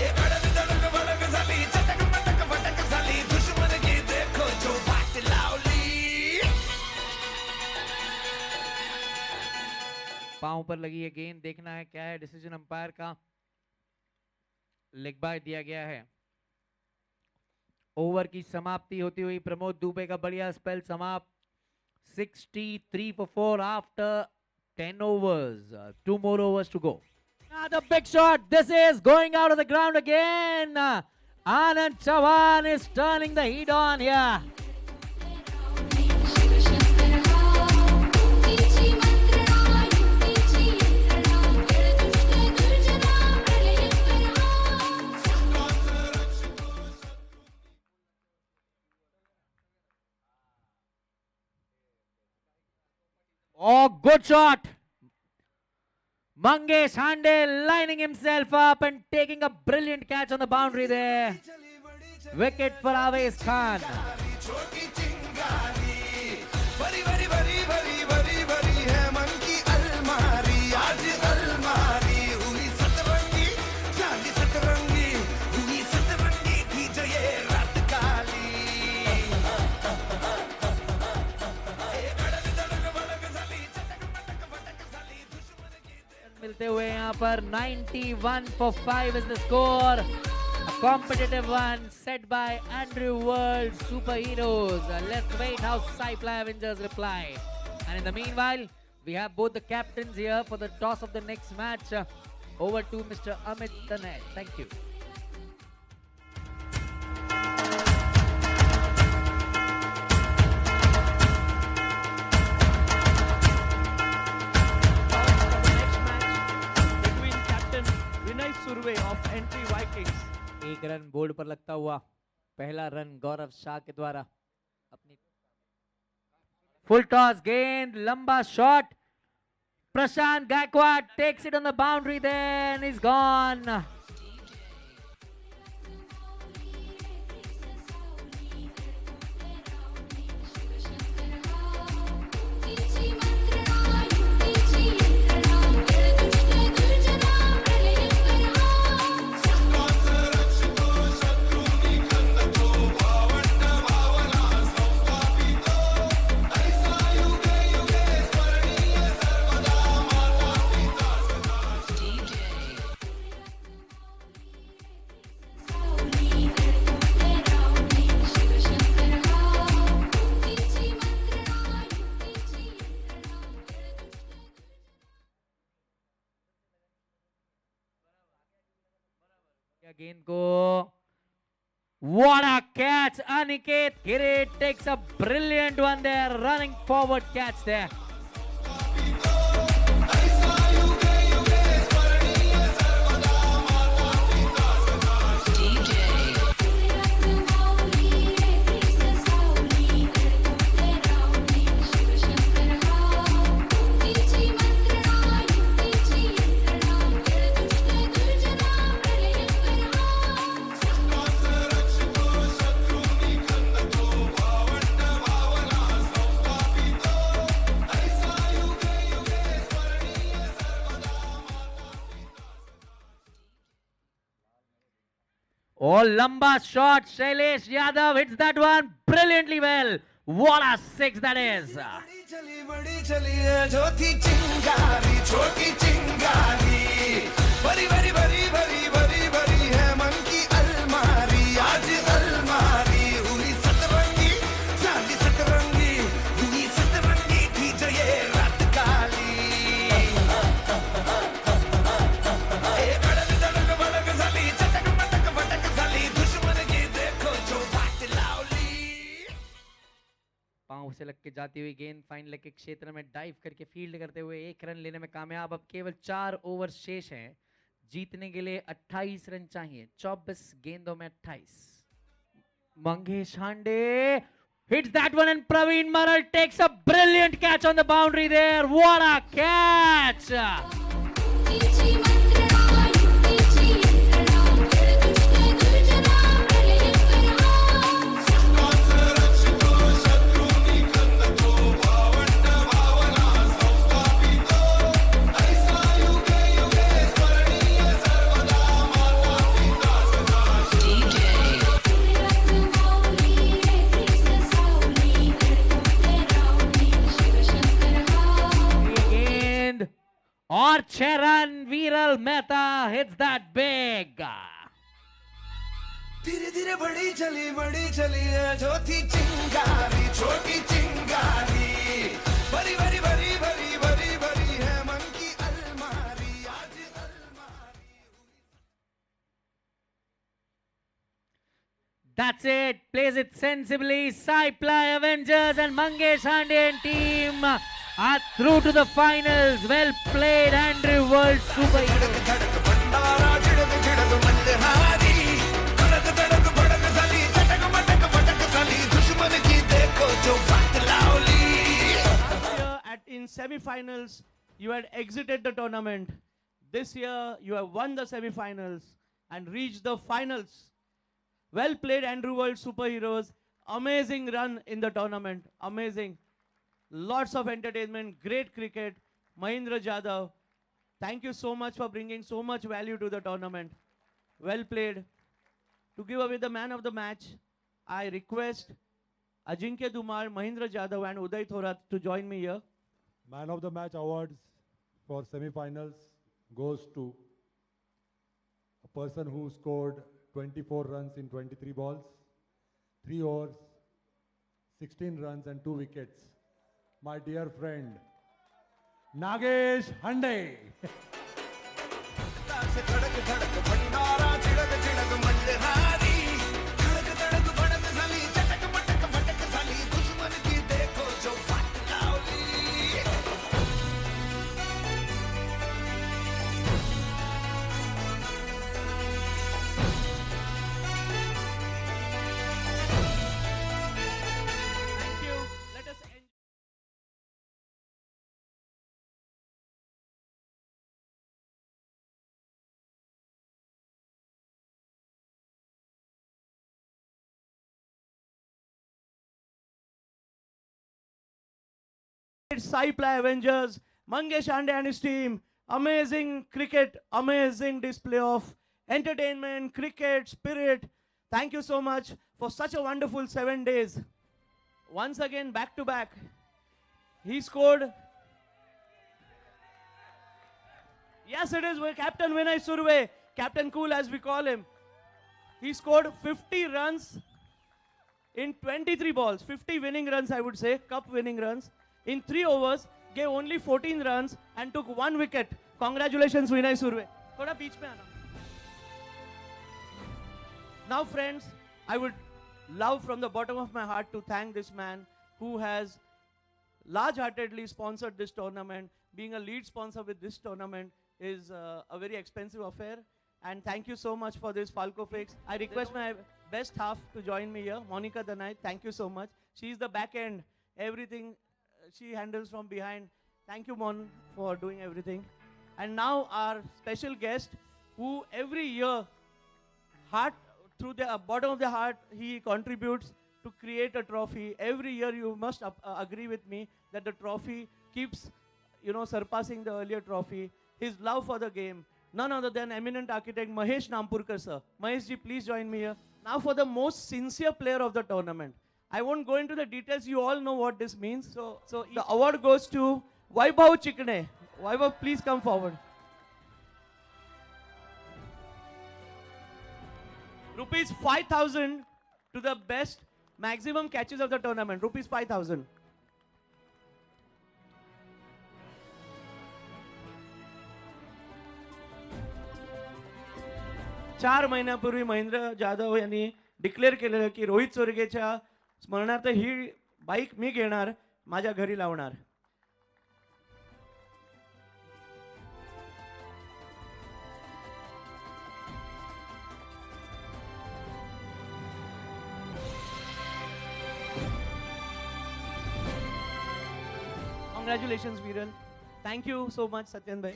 एक अड़क दड़क बड़क साली चटक मटक फटक साली दुश्मन की देखो जो बात लावली. पांव पर लगी है गेंद देखना है क्या है डिसीजन अंपायर का. लेग बाय दिया गया है. ओवर की समाप्ति होती हुई प्रमोद दुबे का बढ़िया स्पेल समाप्त. 63 for 4 after 10 overs. 2 more overs to go. Another big shot. This is going out of the ground again. Anand Chavan is turning the heat on here. Oh, good shot. Mangesh Hande lining himself up and taking a brilliant catch on the boundary there. Wicket for Avesh Khan. मिलते हुए यहाँ पर 91 for 5 is the score. A competitive one set by Andrew World Superheroes. Let's wait how Cyfly Avengers reply. And in the meanwhile, we have both the captains here for the toss of the next match. Over to Mr. Amit Tanet. Thank you. Survey of Entry Vikings. एक run board पर लगता हुआ पहला run गौरव शाह के द्वारा अपनी full toss गेंद लंबा shot. Prashant Gaikwad takes it on the boundary then is gone. गेंद को. What a catch! Aniket Kirit takes a brilliant one there, running forward catch there. Oh, lamba shot. Shailesh Yadav hits that one brilliantly well. What a six that is. बड़ी चली है जो थी चिंगारी छोटी चिंगारी बड़ी बड़ी बड़ी बड़ी बड़ी बड़ी है मन की अलमारी आज अलमारी हुई सतरंगी चांदी सतरंगी हुई सतरंगी थी जो ये रात काली धड़क धड़क भड़क साली चटक मटक भटक साली दुश्मन की देखो जो बात लावली. पांव से लग के जाती हुई गेंद फाइनल के क्षेत्र में डाइव करके फील्ड करते हुए 1 रन लेने में कामयाब. अब केवल 4 ओवर शेष हैं. जीतने के लिए 28 रन चाहिए. 24 गेंदों में 28. Mangesh Hande hits that one and Praveen Maral takes a brilliant catch on the boundary there. What a catch! और 6 run. Viral Mehta hits that big. धीरे धीरे बड़ी चली है जो थी चिंगारी छोटी चिंगारी बड़ी बड़ी बड़ी बड़ी बड़ी बड़ी है मन की अलमारी आज अलमारी. That's it. Plays it sensibly. Sai Ply Avengers and Mangesh Hande and team are through to the finals. Well played, Andrew World Super Hero. धड़क भंडारा झिड़क झिड़क मल्हारी धड़क धड़क भड़क साली चटक मटक फटक साली दुश्मन की देखो जो बात लावली. In semi-finals, you had exited the tournament. This year, you have won the semi-finals and reached the finals. Well played, Andrew World Superheroes. Amazing run in the tournament. Amazing. Lots of entertainment. Great cricket. Mahindra Jadhav, thank you so much for bringing so much value to the tournament. Well played. To give away the man of the match, I request Ajinkya Dhumal, Mahindra Jadhav and Uday Thorat to join me here. Man of the match awards for semi-finals goes to a person who scored 24 runs in 23 balls, 3 overs, 16 runs and 2 wickets. My dear friend, Nagesh Hande. धड़क धड़क भंडारा झिड़क झिड़क मल्हारी धड़क धड़क भड़क साली चटक मटक फटक साली दुश्मन की देखो जो बात लावली. Thank you. Let us enjoy. Sai Ply Avengers, Mangesh Hande and his team. Amazing cricket, amazing display of entertainment, cricket, spirit. Thank you so much for such a wonderful 7 days. Once again, back to back. He scored. Yes, it is Captain Vinay Surve, Captain Cool as we call him. He scored 50 runs in 23 balls. 50 winning runs, I would say, cup winning runs. In 3 overs, gave only 14 runs and took 1 wicket. Congratulations, Vinay Surve. थोड़ा बीच में आना. Now, friends, I would love from the bottom of my heart to thank this man who has large-heartedly sponsored this tournament. Being a lead sponsor with this tournament is a very expensive affair. And thank you so much for this, Falco Fix. I request my best half to join me here, Monica Danai. Thank you so much. She's the back end. Everything she handles from behind. Thank you, Mon, for doing everything. And now our special guest, who every year, through the bottom of the heart, he contributes to create a trophy. Every year, you must agree with me that the trophy keeps, surpassing the earlier trophy. His love for the game. None other than eminent architect Mahesh Nampurkar, sir. Mahesh ji, please join me here. Now for the most sincere player of the tournament. I won't go into the details. You all know what this means. So the award goes to Vaibhav Chikne. Vaibhav, please come forward. Rupees 5,000 to the best maximum catches of the tournament. Rupees 5,000. चार महिन्यापूर्वी महेंद्र जाधव यांनी declare केलेलं की रोहित चोरगेच्या स्मरणार्थ ही bike मी घेणार, माझ्या घरी लावणार. Congratulations, Viral. Thank you so much, Satyan bhai.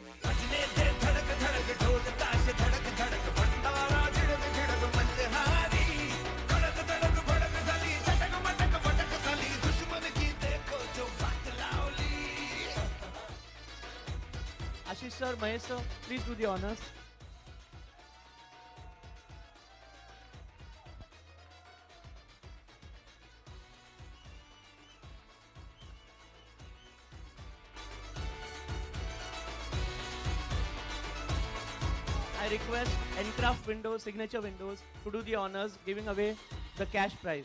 Ashish sir, Mahesh sir, please do the honors. I request Encraft Windows, Signature Windows to do the honors, giving away the cash prize.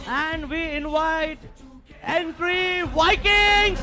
And we invite Entry Vikings